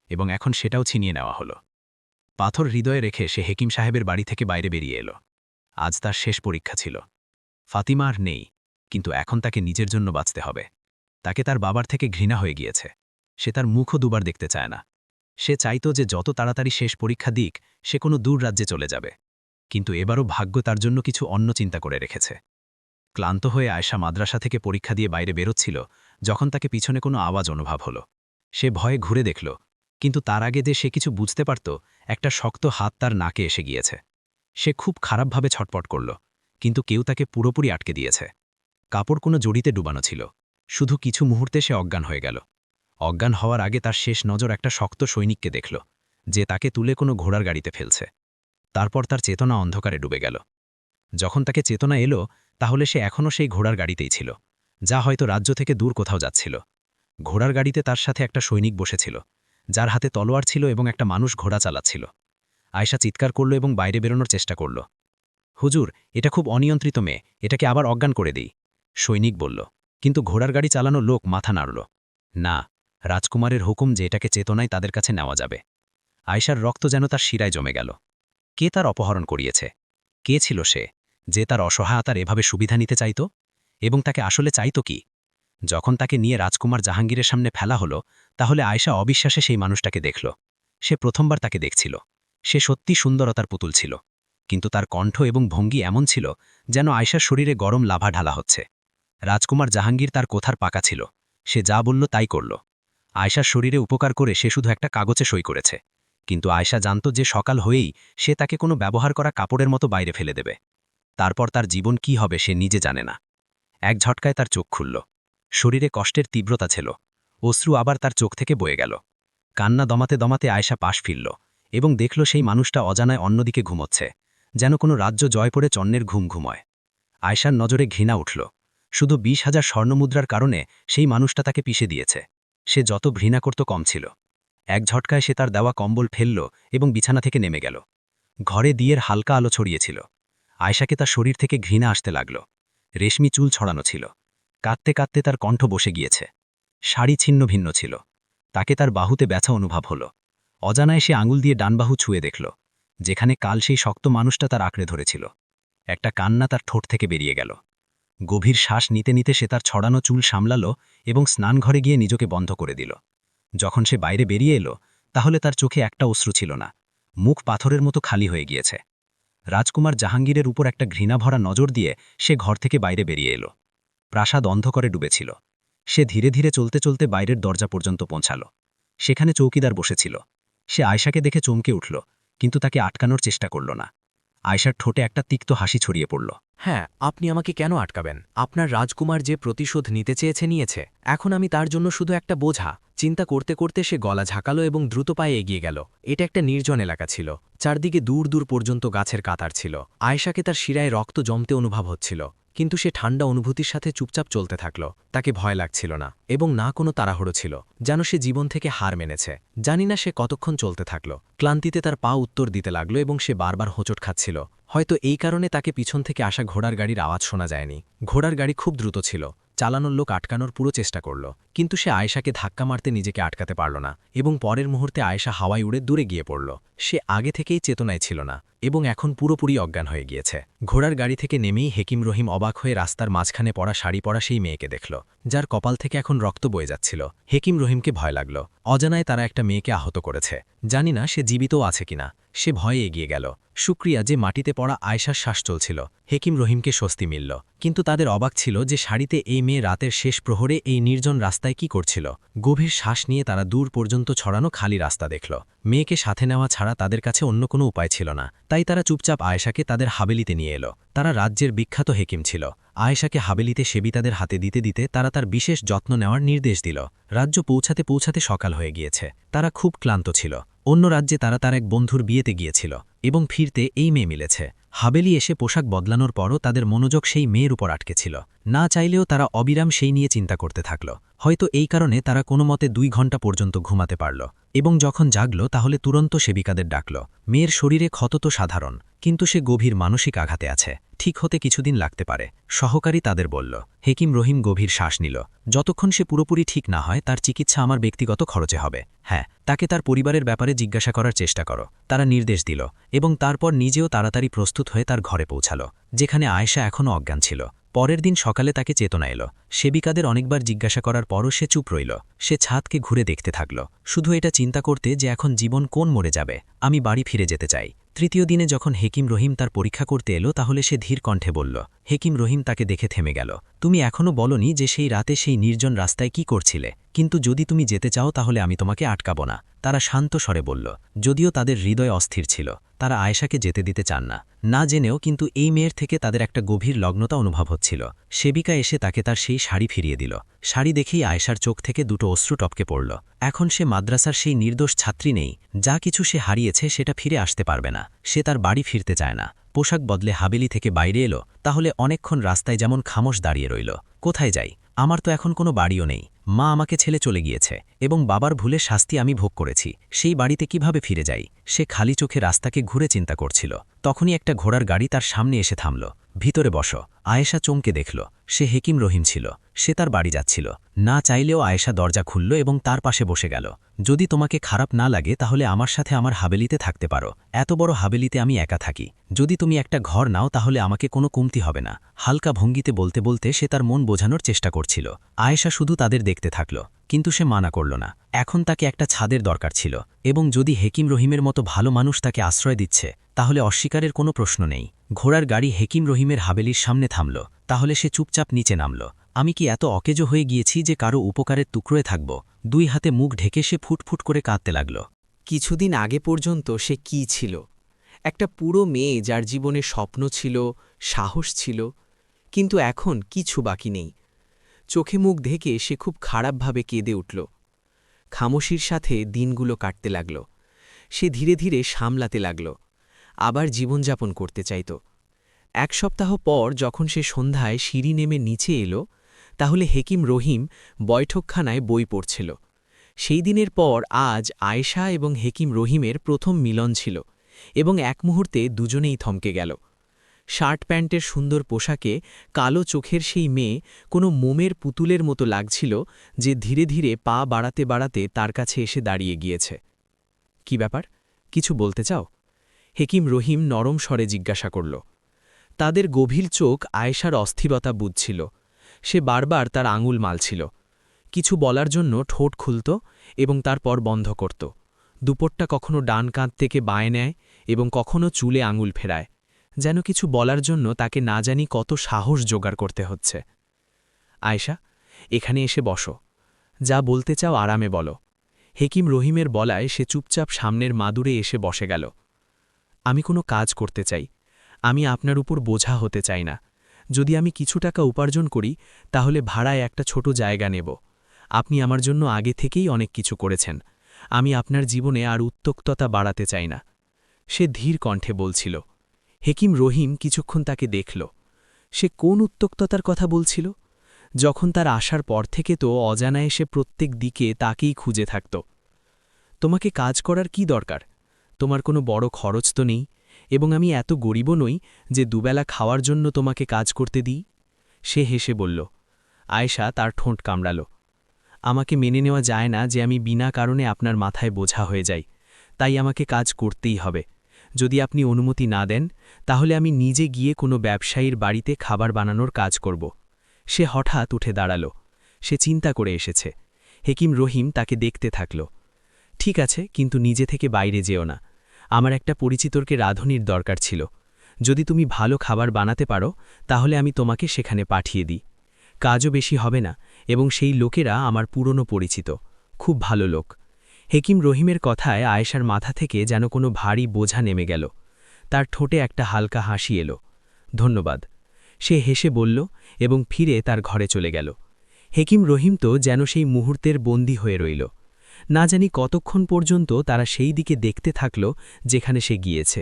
এবং এখন সেটাও ছিনিয়ে নেওয়া হলো। পাথর হৃদয়ে রেখে সে হেকিম সাহেবের বাড়ি থেকে বাইরে বেরিয়ে এলো। আজ তার শেষ পরীক্ষা ছিল। ফাতিমা আর নেই, কিন্তু এখন তাকে নিজের জন্য বাঁচতে হবে। তাকে তার বাবার থেকে ঘৃণা হয়ে গিয়েছে। সে তার মুখও দুবার দেখতে চায় না। সে চাইত যে যত তাড়াতাড়ি শেষ পরীক্ষা দিক, সে কোনো দূর রাজ্যে চলে যাবে। কিন্তু এবারও ভাগ্য তার জন্য কিছু অন্য চিন্তা করে রেখেছে। ক্লান্ত হয়ে আয়েশা মাদ্রাসা থেকে পরীক্ষা দিয়ে বাইরে বেরোচ্ছিল, যখন তাকে পিছনে কোনো আওয়াজ অনুভব হলো। সে ভয়ে ঘুরে দেখল, কিন্তু তার আগে যে সে কিছু বুঝতে পারত, একটা শক্ত হাত তার নাকে এসে গিয়েছে। সে খুব খারাপভাবে ছটপট করল, কিন্তু কেউ তাকে পুরোপুরি আটকে দিয়েছে। কাপড় কোনো জড়িতে ডুবানো ছিল। শুধু কিছু মুহূর্তে সে অজ্ঞান হয়ে গেল। অজ্ঞান হওয়ার আগে তার শেষ নজর একটা শক্ত সৈনিককে দেখল, যে তাকে তুলে কোনো ঘোড়ার গাড়িতে ফেলছে। তারপর তার চেতনা অন্ধকারে ডুবে গেল। যখন তাকে চেতনা এলো, তাহলে সে এখনও সেই ঘোড়ার গাড়িতেই ছিল, যা হয়তো রাজ্য থেকে দূর কোথাও যাচ্ছিল। ঘোড়ার গাড়িতে তার সাথে একটা সৈনিক বসেছিল, যার হাতে তলোয়ার ছিল এবং একটা মানুষ ঘোড়া চালাচ্ছিল। আয়েশা চিৎকার করল এবং বাইরে বেরোনোর চেষ্টা করল। হুজুর, এটা খুব অনিয়ন্ত্রিত মেয়ে, এটাকে আবার অজ্ঞান করে দিই, সৈনিক বলল। কিন্তু ঘোড়ার গাড়ি চালানো লোক মাথা নাড়ল। না, রাজকুমারের হুকুম যে এটাকে চেতনায় তাদের কাছে নেওয়া যাবে। আয়েশার রক্ত যেন তার শিরায় জমে গেল। কে তার অপহরণ করিয়েছে? কে ছিল সে, যে তার অসহায়তার এভাবে সুবিধা নিতে চাইত? এবং তাকে আসলে চাইত কি? যখন তাকে নিয়ে রাজকুমার জাহাঙ্গীরের সামনে ফেলা হলো, তাহলে আয়েশা অবিশ্বাসে সেই মানুষটাকে দেখল। সে প্রথমবার তাকে দেখছিল। সে সত্যি সুন্দরতার পুতুল ছিল, কিন্তু তার কণ্ঠ এবং ভঙ্গি এমন ছিল যেন আয়েশার শরীরে গরম লাভা ঢালা হচ্ছে। রাজকুমার জাহাঙ্গীর তার কথার পাকা ছিল, সে যা বলল তাই করল। আয়েশার শরীরে উপকার করে সে শুধু একটা কাগজে সই করেছে, কিন্তু আয়েশা জানত যে সকাল হয়েই সে তাকে কোনো ব্যবহার করা কাপড়ের মতো বাইরে ফেলে দেবে। তারপর তার জীবন কি হবে সে নিজে জানে না। এক ঝটকায় তার চোখ খুলল। শরীরে কষ্টের তীব্রতা ছিল, অশ্রু আবার তার চোখ থেকে বয়ে গেল। কান্না দমাতে দমাতে আয়েশা পাশ ফিরল এবং দেখল সেই মানুষটা অজানায় অন্যদিকে ঘুমোচ্ছে, যেন কোনো রাজ্য জয় করে চন্নের ঘুম ঘুময়। আয়েশার নজরে ঘৃণা উঠল। শুধু 20,000 স্বর্ণমুদ্রার কারণে সেই মানুষটা তাকে পিষে দিয়েছে। সে যত ঘৃণা করত কম ছিল। এক ঝটকায় সে তার দেওয়া কম্বল ফেলল এবং বিছানা থেকে নেমে গেল। ঘরে দিয়ের হালকা আলো ছড়িয়েছিল। আয়েশাকে তার শরীর থেকে ঘৃণা আসতে লাগল। রেশমি চুল ছড়ানো ছিল, কাঁদতে কাঁদতে তার কণ্ঠ বসে গিয়েছে। শাড়ি ছিন্ন ভিন্ন ছিল। তাকে তার বাহুতে ব্যথা অনুভব হল। অজানায় সে আঙুল দিয়ে ডান বাহু ছুঁয়ে দেখল, যেখানে কাল সেই শক্ত মানুষটা তার আঁকড়ে ধরেছিল। একটা কান্না তার ঠোঁট থেকে বেরিয়ে গেল। গভীর শ্বাস নিতে নিতে সে তার ছড়ানো চুল সামলাল এবং স্নানঘরে গিয়ে নিজকে বন্ধ করে দিল। যখন সে বাইরে বেরিয়ে এলো, তাহলে তার চোখে একটা অশ্রু ছিল না, মুখ পাথরের মতো খালি হয়ে গিয়েছে। রাজকুমার জাহাঙ্গীরের উপর একটা ঘৃণাভরা নজর দিয়ে সে ঘর থেকে বাইরে বেরিয়ে এলো। প্রাসাদ অন্ধকারে ডুবেছিল। সে ধীরে ধীরে চলতে চলতে বাইরের দরজা পর্যন্ত পৌঁছাল। সেখানে চৌকিদার বসেছিল। সে আয়েশাকে দেখে চমকে উঠল, কিন্তু তাকে আটকানোর চেষ্টা করল না। আয়েশার ঠোঁটে একটা তিক্ত হাসি ছড়িয়ে পড়ল। হ্যাঁ, আপনি আমাকে কেন আটকাবেন? আপনার রাজকুমার যে প্রতিশোধ নিতে চেয়েছে নিয়েছে, এখন আমি তার জন্য শুধু একটা বোঝা। চিন্তা করতে করতে সে গলা ঝাঁকালো এবং দ্রুত পায়ে এগিয়ে গেল। এটা একটা নির্জন এলাকা ছিল, চারদিকে দূর দূর পর্যন্ত গাছের কাতার ছিল। আয়েশাকে তার শিরায় রক্ত জমতে অনুভব হচ্ছিল, কিন্তু সে ঠান্ডা অনুভূতির সাথে চুপচাপ চলতে থাকল। তাকে ভয় লাগছিল না এবং না কোনো তাড়াহুড়ো ছিল, যেন সে জীবন থেকে হার মেনেছে। জানি না সে কতক্ষণ চলতে থাকল। ক্লান্তিতে তার পা উত্তর দিতে লাগল এবং সে বারবার হোঁচট খাচ্ছিল। হয়তো এই কারণে তাকে পিছন থেকে আসা ঘোড়ার গাড়ির আওয়াজ শোনা যায়নি। ঘোড়ার গাড়ি খুব দ্রুত ছিল। চালানোর লোক আটকানোর পুরো চেষ্টা করল, কিন্তু সে আয়েশাকে ধাক্কা মারতে নিজেকে আটকাতে পারল না এবং পরের মুহূর্তে আয়েশা হাওয়ায় উড়ে দূরে গিয়ে পড়ল। সে আগে থেকেই চেতনায় ছিল না এবং এখন পুরোপুরি অজ্ঞান হয়ে গিয়েছে। ঘোড়ার গাড়ি থেকে নেমেই হেকিম রহিম অবাক হয়ে রাস্তার মাঝখানে পড়া শাড়ি পরা সেই মেয়েকে দেখল, যার কপাল থেকে এখন রক্ত বয়ে যাচ্ছিল। হেকিম রহিমকে ভয় লাগল। অজানায় তারা একটা মেয়েকে আহত করেছে। জানি না সে জীবিতও আছে কিনা। সে ভয়ে এগিয়ে গেল। শুক্রিয়া যে মাটিতে পড়া আয়েশার শ্বাস চলছিল। হেকিম রহিমকে স্বস্তি মিলল, কিন্তু তাদের অবাক ছিল যে শাড়িতে এই মেয়ে রাতের শেষ প্রহরে এই নির্জন রাস্তায় কি করছিল। গভীর শ্বাস নিয়ে তারা দূর পর্যন্ত ছড়ানো খালি রাস্তা দেখল। মেয়েকে সাথে নেওয়া ছাড়া তাদের কাছে অন্য কোনো উপায় ছিল না, তাই তারা চুপচাপ আয়েশাকে তাদের হাবেলিতে নিয়ে এলো। তারা রাজ্যের বিখ্যাত হেকিম ছিল। আয়েশাকে হাবেলিতে সেবিতাদের হাতে দিতে দিতে তারা তার বিশেষ যত্ন নেওয়ার নির্দেশ দিল। রাজ্য পৌঁছাতে পৌঁছাতে সকাল হয়ে গিয়েছে। তারা খুব ক্লান্ত ছিল। অন্য রাজ্যে তারা তার এক বন্ধুর বিয়েতে গিয়েছিল এবং ফিরতে এই মেয়ে মিলেছে। হাবেলি এসে পোশাক বদলানোর পরও তাদের মনোযোগ সেই মেয়ের উপর আটকে ছিল। না চাইলেও তারা অবিরাম সেই নিয়ে চিন্তা করতে থাকল। হয়তো এই কারণে তারা কোনো মতে 2 ঘন্টা পর্যন্ত ঘুমাতে পারল এবং যখন জাগল তাহলে তুরন্ত সেবিকাদের ডাকল। মেয়ের শরীরে ক্ষত তো সাধারণ, কিন্তু সে গভীর মানসিক আঘাতে আছে। ঠিক হতে কিছুদিন লাগতে পারে, সহকারী তাদের বলল। হেকিম রহিম গভীর শ্বাস নিল। যতক্ষণ সে পুরোপুরি ঠিক না হয় তার চিকিৎসা আমার ব্যক্তিগত খরচে হবে। হ্যাঁ, তাকে তার পরিবারের ব্যাপারে জিজ্ঞাসা করার চেষ্টা করো, তারা নির্দেশ দিল এবং তারপর নিজেও তাড়াতাড়ি প্রস্তুত হয়ে তার ঘরে পৌঁছাল, যেখানে আয়েশা এখনও অজ্ঞান ছিল। পরের দিন সকালে তাকে চেতনা এলো। সেবিকাদের অনেকবার জিজ্ঞাসা করার পরও সে চুপ রইল। সে ছাদকে ঘুরে দেখতে থাকল, শুধু এটা চিন্তা করতে যে এখন জীবন কোন মরে যাবে। আমি বাড়ি ফিরে যেতে চাই। তৃতীয় দিনে যখন হেকিম রহিম তার পরীক্ষা করতে এলো তাহলে সে ধীর কণ্ঠে বলল। হেকিম রহিম তাকে দেখে থেমে গেল। তুমি এখনও বলনি যে সেই রাতে সেই নির্জন রাস্তায় কি করছিলে, কিন্তু যদি তুমি যেতে চাও তাহলে আমি তোমাকে আটকাবো না। তারা শান্ত স্বরে বলল, যদিও তাদের হৃদয় অস্থির ছিল। তারা আয়েশাকে যেতে দিতে চান না, না জেনেও, কিন্তু এই মেয়ের থেকে তাদের একটা গভীর লগ্নতা অনুভব হচ্ছিল। সেবিকা এসে তাকে তার সেই শাড়ি ফিরিয়ে দিল। শাড়ি দেখেই আয়েশার চোখ থেকে দুটো অশ্রু টপকে পড়ল। এখন সে মাদ্রাসার সেই নির্দোষ ছাত্রী নেই। যা কিছু সে হারিয়েছে সেটা ফিরে আসতে পারবে না। সে তার বাড়ি ফিরতে চায় না। পোশাক বদলে হাবেলি থেকে বাইরে এলো, তাহলে অনেকক্ষণ রাস্তায় যেমন খামোশ দাঁড়িয়ে রইল। কোথায় যাই? আমার তো এখন কোনো বাড়িও নেই। মা আমাকে ছেড়ে চলে গিয়েছে এবং বাবার ভুলে শাস্তি আমি ভোগ করেছি। সেই বাড়িতে কিভাবে ফিরে যাই? সে খালি চোখে রাস্তাকে ঘুরে চিন্তা করছিল। তখনই একটা ঘোড়ার গাড়ি তার সামনে এসে থামল। ভিতরে বসো। আয়েশা চমকে দেখল, সে হেকিম রহিম ছিল। সে তার বাড়ি যাচ্ছিল। না চাইলেও আয়েশা দরজা খুলল এবং তার পাশে বসে গেল। যদি তোমাকে খারাপ না লাগে তাহলে আমার সাথে আমার হাবেলিতে থাকতে পারো। এত বড় হাবেলিতে আমি একা থাকি। যদি তুমি একটা ঘর নাও তাহলে আমাকে কোনো কমতি হবে না। হালকা ভঙ্গিতে বলতে বলতে সে তার মন বোঝানোর চেষ্টা করছিল। আয়েশা শুধু তাদের দেখতে থাকল, কিন্তু সে মানা করল না। এখন তাকে একটা ছাদের দরকার ছিল, এবং যদি হেকিম রহিমের মতো ভালো মানুষ তাকে আশ্রয় দিচ্ছে তাহলে অস্বীকারের কোনো প্রশ্ন নেই। ঘোড়ার গাড়ি হেকিম রহিমের হাবেলির সামনে থামল। তাহলে সে চুপচাপ নিচে নামল। আমি কি এত অকেজো হয়ে গিয়েছি যে কারো উপকারের টুকরোয় থাকব? দুই হাতে মুখ ঢেকে সে ফুটফুট করে কাঁদতে লাগল। কিছুদিন আগে পর্যন্ত সে কি ছিল? একটা পুরো মেয়ে যার জীবনে স্বপ্ন ছিল, সাহস ছিল, কিন্তু এখন কিছু বাকি নেই। চোখে মুখ ঢেকে সে খুব খারাপভাবে কেঁদে উঠল। খামোশির সাথে দিনগুলো কাটতে লাগল। সে ধীরে ধীরে সামলাতে লাগল, আবার জীবনযাপন করতে চাইত। এক সপ্তাহ পর যখন সে সন্ধ্যায় সিঁড়ি নেমে নিচে এলো, তাহলে হেকিম রহিম বৈঠকখানায় বই পড়ছিল। সেই দিনের পর আজ আয়েশা এবং হেকিম রহিমের প্রথম মিলন ছিল, এবং এক মুহূর্তে দুজনেই থমকে গেল। শার্ট প্যান্টের সুন্দর পোশাকে কালো চোখের সেই মেয়ে কোনো মোমের পুতুলের মতো লাগছিল, যে ধীরে ধীরে পা বাড়াতে বাড়াতে তার কাছে এসে দাঁড়িয়ে গিয়েছে। কি ব্যাপার? কিছু বলতে চাও? হেকিম রহিম নরম স্বরে জিজ্ঞাসা করল। তাদের গভীর চোখ আয়েশার অস্থিরতা বুঝছিল। সে বারবার তার আঙুল মালছিল। কিছু বলার জন্য ঠোঁট খুলত এবং তারপর বন্ধ করত। দুপট্টা কখনো ডান কাঁধ থেকে বাঁয়ে নেয় এবং কখনো চুলে আঙুল ফেরায়, যেন কিছু বলার জন্য তাকে না জানি কত সাহস জোগাড় করতে হচ্ছে। আয়েশা, এখানে এসে বসো। যা বলতে চাও আরামে বলো। হেকিম রহিমের বলায় সে চুপচাপ সামনের মাদুরে এসে বসে গেল। আমি কোনো কাজ করতে চাই। আমি আপনার উপর বোঝা হতে চাই না। যদি আমি কিছু টাকা উপার্জন করি তাহলে ভাড়ায় একটা ছোট জায়গা নেব। আপনি আমার জন্য আগে থেকেই অনেক কিছু করেছেন। আমি আপনার জীবনে আর উত্তক্ততা বাড়াতে চাই না। সে ধীর কণ্ঠে বলছিল। হেকিম রহিম কিছুক্ষণ তাকে দেখল। সে কোন উত্তক্ততার কথা বলছিল? যখন তার আসার পর থেকে তো অজানায় সে প্রত্যেক দিকে তাকেই খুঁজে থাকত। তোমাকে কাজ করার কি দরকার? তোমার কোনো বড় খরচ তো নেই, এবং আমি এত গরিবও নই যে দুবেলা খাওয়ার জন্য তোমাকে কাজ করতে দিই। সে হেসে বলল। আয়েশা তার ঠোঁট কামড়াল। আমাকে মেনে নেওয়া যায় না যে আমি বিনা কারণে আপনার মাথায় বোঝা হয়ে যাই, তাই আমাকে কাজ করতেই হবে। যদি আপনি অনুমতি না দেন তাহলে আমি নিজে গিয়ে কোনো ব্যবসায়ীর বাড়িতে খাবার বানানোর কাজ করব। সে হঠাৎ উঠে দাঁড়াল। সে চিন্তা করে এসেছে। হেকিম রহিম তাকে দেখতে থাকল। ঠিক আছে, কিন্তু নিজে থেকে বাইরে যেও না। আমার একটা পরিচিতকে রাঁধুনির দরকার ছিল। যদি তুমি ভালো খাবার বানাতে পারো তাহলে আমি তোমাকে সেখানে পাঠিয়ে দিই। কাজও বেশি হবে না, এবং সেই লোকেরা আমার পুরনো পরিচিত, খুব ভালো লোক। হেকিম রহিমের কথায় আয়েশার মাথা থেকে যেন কোনো ভারী বোঝা নেমে গেল। তার ঠোঁটে একটা হালকা হাসি এলো। ধন্যবাদ, সে হেসে বলল এবং ফিরে তার ঘরে চলে গেল। হেকিম রহিম তো যেন সেই মুহূর্তের বন্দী হয়ে রইল। না জানি কতক্ষণ পর্যন্ত তারা সেই দিকে দেখতে থাকল যেখানে সে গিয়েছে।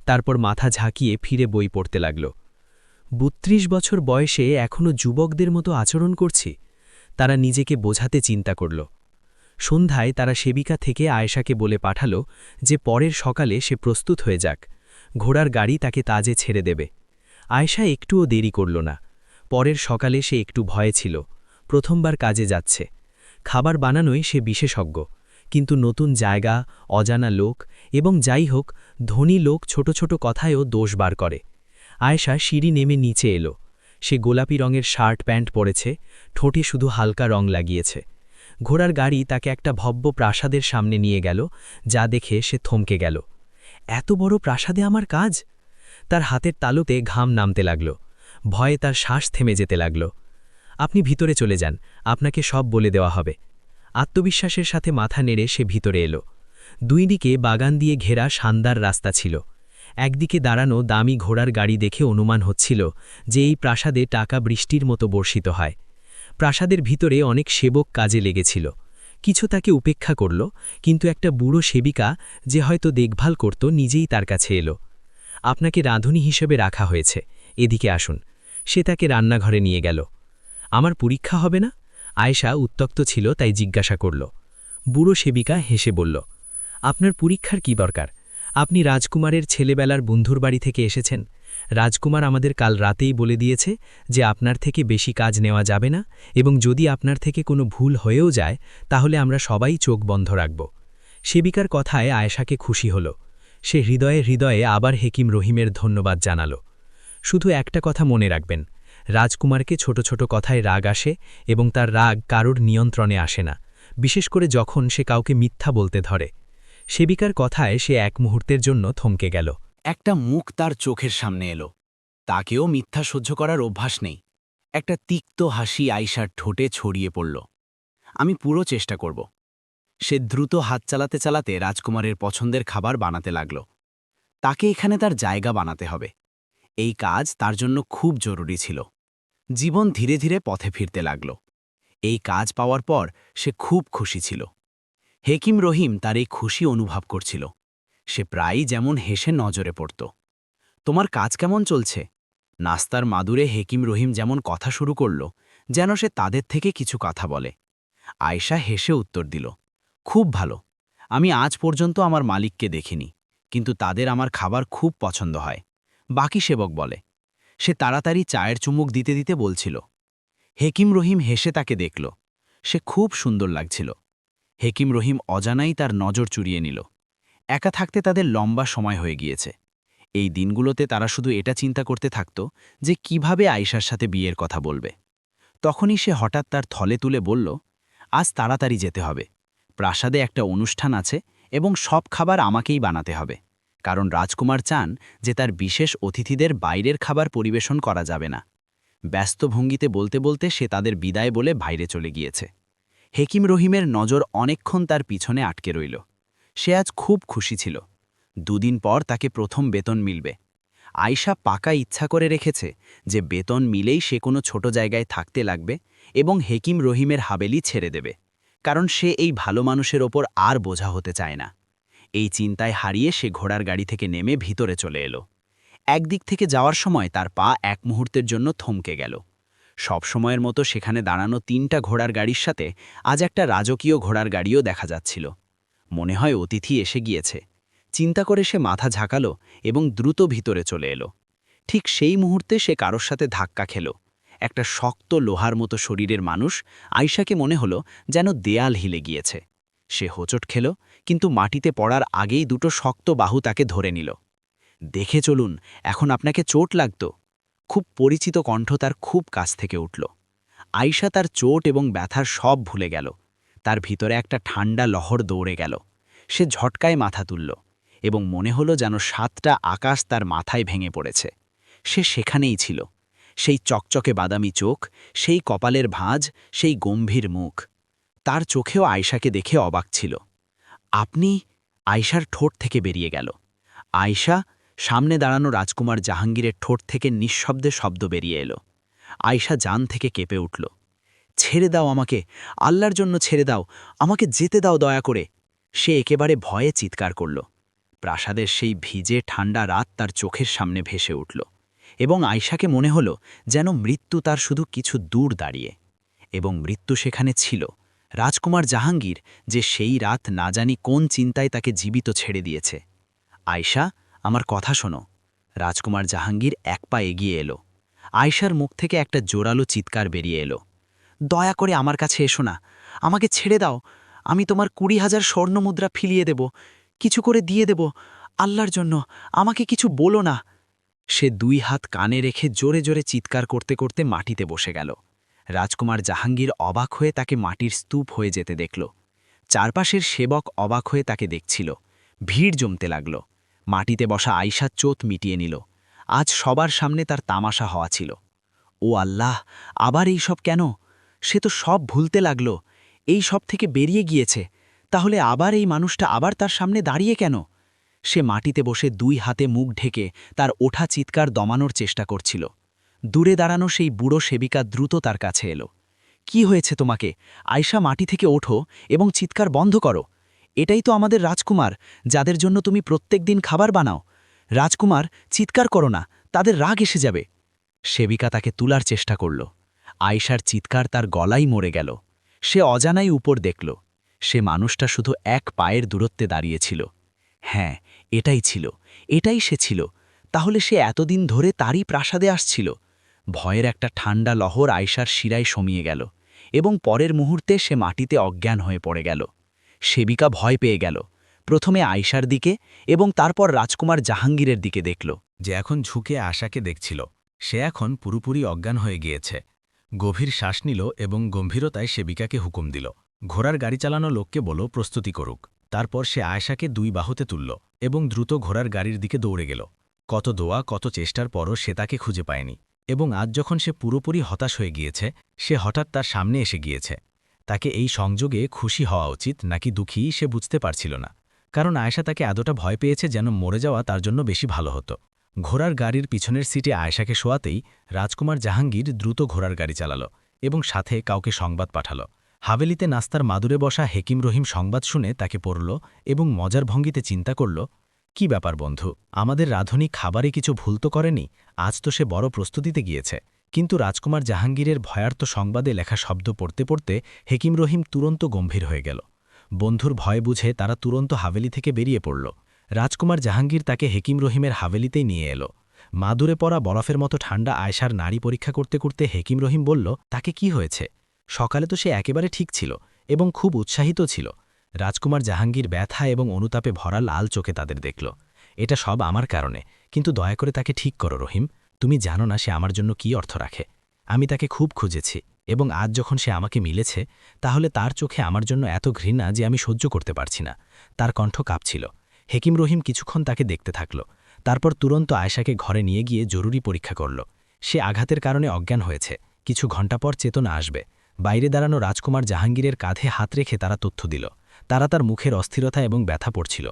তারপর মাথা ঝাঁকিয়ে ফিরে বই পড়তে লাগল। ৩২ বছর বয়সে এখনও যুবকদের মতো আচরণ করছি, তারা নিজেকে বোঝাতে চিন্তা করল। সন্ধ্যায় তারা সেবিকা থেকে আয়েশাকে বলে পাঠাল যে পরের সকালে সে প্রস্তুত হয়ে যাক। ঘোড়ার গাড়ি তাকে তাজে ছেড়ে দেবে। আয়েশা একটুও দেরি করল না। পরের সকালে সে একটু ভয়ে ছিল। প্রথমবার কাজে যাচ্ছে। খাবার বানানোয় সে বিশেষজ্ঞ, কিন্তু নতুন জায়গা, অজানা লোক, এবং যাই হোক ধনী লোক ছোট ছোট কথায়ও দোষ বার করে। আয়েশা সিঁড়ি নেমে নিচে এলো। সে গোলাপি রঙের শার্ট প্যান্ট পরেছে, ঠোঁটে শুধু হালকা রং লাগিয়েছে। ঘোড়ার গাড়ি তাকে একটা ভব্য প্রাসাদের সামনে নিয়ে গেল, যা দেখে সে থমকে গেল। এত বড় প্রাসাদে আমার কাজ? তার হাতের তালুতে ঘাম নামতে লাগল। ভয়ে তার শ্বাস থেমে যেতে লাগল। আপনি ভিতরে চলে যান, আপনাকে সব বলে দেওয়া হবে। আত্মবিশ্বাসের সাথে মাথা নেড়ে সে ভিতরে এলো। দুই দিকে বাগান দিয়ে ঘেরা শানদার রাস্তা ছিল। একদিকে দাঁড়ানো দামি ঘোড়ার গাড়ি দেখে অনুমান হচ্ছিল যে এই প্রাসাদে টাকা বৃষ্টির মতো বর্ষিত হয়। প্রাসাদের ভিতরে অনেক সেবক কাজে লেগেছিল। কিছু তাকে উপেক্ষা করল, কিন্তু একটা বুড়ো সেবিকা যে হয়তো দেখভাল করত নিজেই তার কাছে এলো। আপনাকে রাঁধুনি হিসেবে রাখা হয়েছে, এদিকে আসুন। সে তাকে রান্নাঘরে নিয়ে গেল। আমার পরীক্ষা হবে না? আয়েশা উত্তক্ত ছিল, তাই জিজ্ঞাসা করল। বুড়ো সেবিকা হেসে বলল, আপনার পরীক্ষার কি দরকার? আপনি রাজকুমারের ছেলেবেলার বন্ধুর বাড়ি থেকে এসেছেন। রাজকুমার আমাদের কাল রাতেই বলে দিয়েছে যে আপনার থেকে বেশি কাজ নেওয়া যাবে না, এবং যদি আপনার থেকে কোনো ভুল হয়েও যায় তাহলে আমরা সবাই চোখ বন্ধ রাখব। সেবিকার কথায় আয়েশাকে খুশি হল। সে হৃদয়ে হৃদয়ে আবার হেকিম রহিমের ধন্যবাদ জানাল। শুধু একটা কথা মনে রাখবেন, রাজকুমারকে ছোট ছোট কথায় রাগ আসে, এবং তার রাগ কারোর নিয়ন্ত্রণে আসে না, বিশেষ করে যখন সে কাউকে মিথ্যা বলতে ধরে। সেবিকার কথায় সে এক মুহূর্তের জন্য থমকে গেল। একটা মুখ তার চোখের সামনে এলো। তাকেও মিথ্যা সহ্য করার অভ্যাস নেই। একটা তিক্ত হাসি আয়শার ঠোঁটে ছড়িয়ে পড়ল। আমি পুরো চেষ্টা করব। সে দ্রুত হাত চালাতে চালাতে রাজকুমারের পছন্দের খাবার বানাতে লাগল। তাকে এখানে তার জায়গা বানাতে হবে। এই কাজ তার জন্য খুব জরুরি ছিল। জীবন ধীরে ধীরে পথে ফিরতে লাগল। এই কাজ পাওয়ার পর সে খুব খুশি ছিল। হেকিম রহিম তার এই খুশি অনুভব করছিল। সে প্রায়ই যেমন হেসে নজরে পড়ত। তোমার কাজ কেমন চলছে? নাস্তার মাদুরে হেকিম রহিম যেমন কথা শুরু করল, যেন সে তাদের থেকে কিছু কথা বলে। আয়েশা হেসে উত্তর দিল, খুব ভালো। আমি আজ পর্যন্ত আমার মালিককে দেখিনি, কিন্তু তাদের আমার খাবার খুব পছন্দ হয়। বাকি সেবক বলে। সে তাড়াতাড়ি চায়ের চুমুক দিতে দিতে বলছিল। হেকিম রহিম হেসে তাকে দেখল। সে খুব সুন্দর লাগছিল। হেকিম রহিম অজানাই তার নজর চুরিয়ে নিল। একা থাকতে তাদের লম্বা সময় হয়ে গিয়েছে। এই দিনগুলোতে তারা শুধু এটা চিন্তা করতে থাকত যে কিভাবে আয়েশার সাথে বিয়ের কথা বলবে। তখনই সে হঠাৎ তার থলে তুলে বলল, আজ তাড়াতাড়ি যেতে হবে। প্রাসাদে একটা অনুষ্ঠান আছে এবং সব খাবার আমাকেই বানাতে হবে, কারণ রাজকুমার চান যে তার বিশেষ অতিথিদের বাইরের খাবার পরিবেশন করা যাবে না। ব্যস্ত ভঙ্গিতে বলতে বলতে সে তাদের বিদায় বলে বাইরে চলে গিয়েছে। হেকিম রহিমের নজর অনেকক্ষণ তার পিছনে আটকে রইল। সে আজ খুব খুশি ছিল। দুদিন পর তাকে প্রথম বেতন মিলবে। আয়েশা পাকা ইচ্ছা করে রেখেছে যে বেতন মিলেই সে কোনো ছোট জায়গায় থাকতে লাগবে এবং হেকিম রহিমের হাবেলি ছেড়ে দেবে, কারণ সে এই ভালো মানুষের ওপর আর বোঝা হতে চায় না। এই চিন্তায় হারিয়ে সে ঘোড়ার গাড়ি থেকে নেমে ভিতরে চলে এলো। একদিক থেকে যাওয়ার সময় তার পা এক মুহূর্তের জন্য থমকে গেল। সব সময়ের মতো সেখানে দাঁড়ানো ৩টা ঘোড়ার গাড়ির সাথে আজ একটা রাজকীয় ঘোড়ার গাড়িও দেখা যাচ্ছিল। মনে হয় অতিথি এসে গিয়েছে। চিন্তা করে সে মাথা ঝাঁকালো এবং দ্রুত ভিতরে চলে এলো। ঠিক সেই মুহূর্তে সে কারোর সাথে ধাক্কা খেল। একটা শক্ত লোহার মতো শরীরের মানুষ। আয়েশাকে মনে হলো যেন দেয়াল হিলে গিয়েছে। সে হোঁচট খেল, কিন্তু মাটিতে পড়ার আগেই দুটো শক্ত বাহু তাকে ধরে নিল। দেখে চলুন, এখন আপনাকে চোট লাগত। খুব পরিচিত কণ্ঠ তার খুব কাছ থেকে উঠল। আয়েশা তার চোট এবং ব্যথার সব ভুলে গেল। তার ভিতরে একটা ঠান্ডা লহর দৌড়ে গেল। সে ঝটকায় মাথা তুলল এবং মনে হলো যেন 7টা আকাশ তার মাথায় ভেঙে পড়েছে। সে সেখানেই ছিল। সেই চকচকে বাদামি চোখ, সেই কপালের ভাঁজ, সেই গম্ভীর মুখ। তার চোখেও আয়েশাকে দেখে অবাক ছিল। আপনি? আয়েশার ঠোঁট থেকে বেরিয়ে গেল। আয়েশা? সামনে দাঁড়ানো রাজকুমার জাহাঙ্গীরের ঠোঁট থেকে নিঃশব্দে শব্দ বেরিয়ে এলো। আয়েশা জান থেকে কেঁপে উঠল। ছেড়ে দাও আমাকে, আল্লাহর জন্য ছেড়ে দাও, আমাকে যেতে দাও দয়া করে। সে একেবারে ভয়ে চিৎকার করল। প্রাসাদের সেই ভিজে ঠান্ডা রাত তার চোখের সামনে ভেসে উঠল, এবং আয়েশাকে মনে হলো যেন মৃত্যু তার শুধু কিছু দূর দাঁড়িয়ে। এবং মৃত্যু সেখানে ছিল, রাজকুমার জাহাঙ্গীর, যে সেই রাত না জানি কোন চিন্তায় তাকে জীবিত ছেড়ে দিয়েছে। আয়েশা, আমার কথা শোনো। রাজকুমার জাহাঙ্গীর এক পা এগিয়ে এলো। আয়েশার মুখ থেকে একটা জোরালো চিৎকার বেরিয়ে এলো। দয়া করে আমার কাছে এসো না, আমাকে ছেড়ে দাও। আমি তোমার 20,000 স্বর্ণমুদ্রা ফিলিয়ে দেব, কিছু করে দিয়ে দেব। আল্লাহর জন্য আমাকে কিছু বলো না। সে 2 হাত কানে রেখে জোরে জোরে চিৎকার করতে করতে মাটিতে বসে গেল। রাজকুমার জাহাঙ্গীর অবাক হয়ে তাকে মাটির স্তূপ হয়ে যেতে দেখল। চারপাশের সেবক অবাক হয়ে তাকে দেখছিল। ভিড় জমতে লাগল। মাটিতে বসা আয়েশা চোট মিটিয়ে নিল। আজ সবার সামনে তার তামাশা হওয়া ছিল। ও আল্লাহ, আবার এই সব কেন? সে তো সব ভুলতে লাগল। এই সব থেকে বেরিয়ে গিয়েছে, তাহলে আবার এই মানুষটা আবার তার সামনে দাঁড়িয়ে কেন? সে মাটিতে বসে 2 হাতে মুখ ঢেকে তার ওঠা চিৎকার দমানোর চেষ্টা করছিল। দূরে দাঁড়ানো সেই বুড়ো সেবিকা দ্রুত তার কাছে এলো। কি হয়েছে তোমাকে? আয়েশা, মাটি থেকে ওঠো এবং চিৎকার বন্ধ করো। এটাই তো আমাদের রাজকুমার, যাদের জন্য তুমি প্রত্যেক দিন খাবার বানাও। রাজকুমার, চিৎকার করো না, তাদের রাগ এসে যাবে। সেবিকা তাকে তুলার চেষ্টা করল। আয়েশার চিৎকার তার গলাই মরে গেল। সে অজানাই উপর দেখল। সে মানুষটা শুধু এক পায়ের দূরত্বে দাঁড়িয়েছিল। হ্যাঁ, এটাই ছিল, এটাই সে ছিল। তাহলে সে এতদিন ধরে তারই প্রাসাদে আসছিল। ভয়ের একটা ঠান্ডা লহর আয়েশার শিরায় সমিয়ে গেল, এবং পরের মুহূর্তে সে মাটিতে অজ্ঞান হয়ে পড়ে গেল। সেবিকা ভয় পেয়ে গেল, প্রথমে আয়েশার দিকে এবং তারপর রাজকুমার জাহাঙ্গীরের দিকে দেখল। যে এখন ঝুঁকে আশাকে দেখছিল, সে এখন পুরোপুরি অজ্ঞান হয়ে গিয়েছে। গভীর শ্বাস নিল এবং গম্ভীরতায় সেবিকাকে হুকুম দিল, ঘোড়ার গাড়ি চালানো লোককে বলো প্রস্তুতি করুক। তারপর সে আয়েশাকে 2 বাহুতে তুলল এবং দ্রুত ঘোড়ার গাড়ির দিকে দৌড়ে গেল। কত দোয়া, কত চেষ্টার পরও সে তাকে খুঁজে পায়নি, এবং আজ যখন সে পুরোপুরি হতাশ হয়ে গিয়েছে, সে হঠাৎ তার সামনে এসে গিয়েছে। তাকে এই সংযোগে খুশি হওয়া উচিত নাকি দুঃখী সে বুঝতে পারছিল না, কারণ আয়েশা তাকে এতটা ভয় পেয়েছে যেন মরে যাওয়া তার জন্য বেশি ভালো হতো। ঘোড়ার গাড়ির পিছনের সিটে আয়েশাকে শোয়াতেই রাজকুমার জাহাঙ্গীর দ্রুত ঘোড়ার গাড়ি চালাল এবং সাথে কাউকে সংবাদ পাঠাল। হাভেলিতে নাস্তার মাদুরে বসা হেকিম রহিম সংবাদ শুনে তাকে পড়ল এবং মজার ভঙ্গিতে চিন্তা করল, কি ব্যাপার বন্ধু, আমাদের রাঁধুনি খাবারে কিছু ভুল তো করেনি, আজ তো সে বড় প্রস্তুতিতে গিয়েছে। কিন্তু রাজকুমার জাহাঙ্গীরের ভয়ার্ত সংবাদে লেখা শব্দ পড়তে পড়তে হেকিম রহিম তুরন্ত গম্ভীর হয়ে গেল। বন্ধুর ভয় বুঝে তারা তুরন্ত হাভেলি থেকে বেরিয়ে পড়ল। রাজকুমার জাহাঙ্গীর তাকে হেকিম রহিমের হাভেলিতেই নিয়ে এলো। মাদুরে পড়া বরফের মতো ঠান্ডা আয়েশার নাড়ি পরীক্ষা করতে করতে হেকিম রহিম বলল, তাকে কি হয়েছে? সকালে তো সে একেবারে ঠিক ছিল এবং খুব উৎসাহিত ছিল। রাজকুমার জাহাঙ্গীর ব্যথা এবং অনুতাপে ভরা লাল চোখে তাদের দেখল। এটা সব আমার কারণে, কিন্তু দয়া করে তাকে ঠিক করো রহিম। তুমি জানো না সে আমার জন্য কি অর্থ রাখে। আমি তাকে খুব খুঁজেছি, এবং আজ যখন সে আমাকে মিলেছে, তাহলে তার চোখে আমার জন্য এত ঘৃণা যে আমি সহ্য করতে পারছি না। তার কণ্ঠ কাঁপছিল। হেকিম রহিম কিছুক্ষণ তাকে দেখতে থাকল, তারপর তুরন্ত আয়েশাকে ঘরে নিয়ে গিয়ে জরুরি পরীক্ষা করল। সে আঘাতের কারণে অজ্ঞান হয়েছে, কিছু ঘণ্টা পর চেতনা আসবে। বাইরে দাঁড়ানো রাজকুমার জাহাঙ্গীরের কাঁধে হাত রেখে তারা তথ্য দিল। তারা তার মুখের অস্থিরতা এবং ব্যথা পড়ছিল।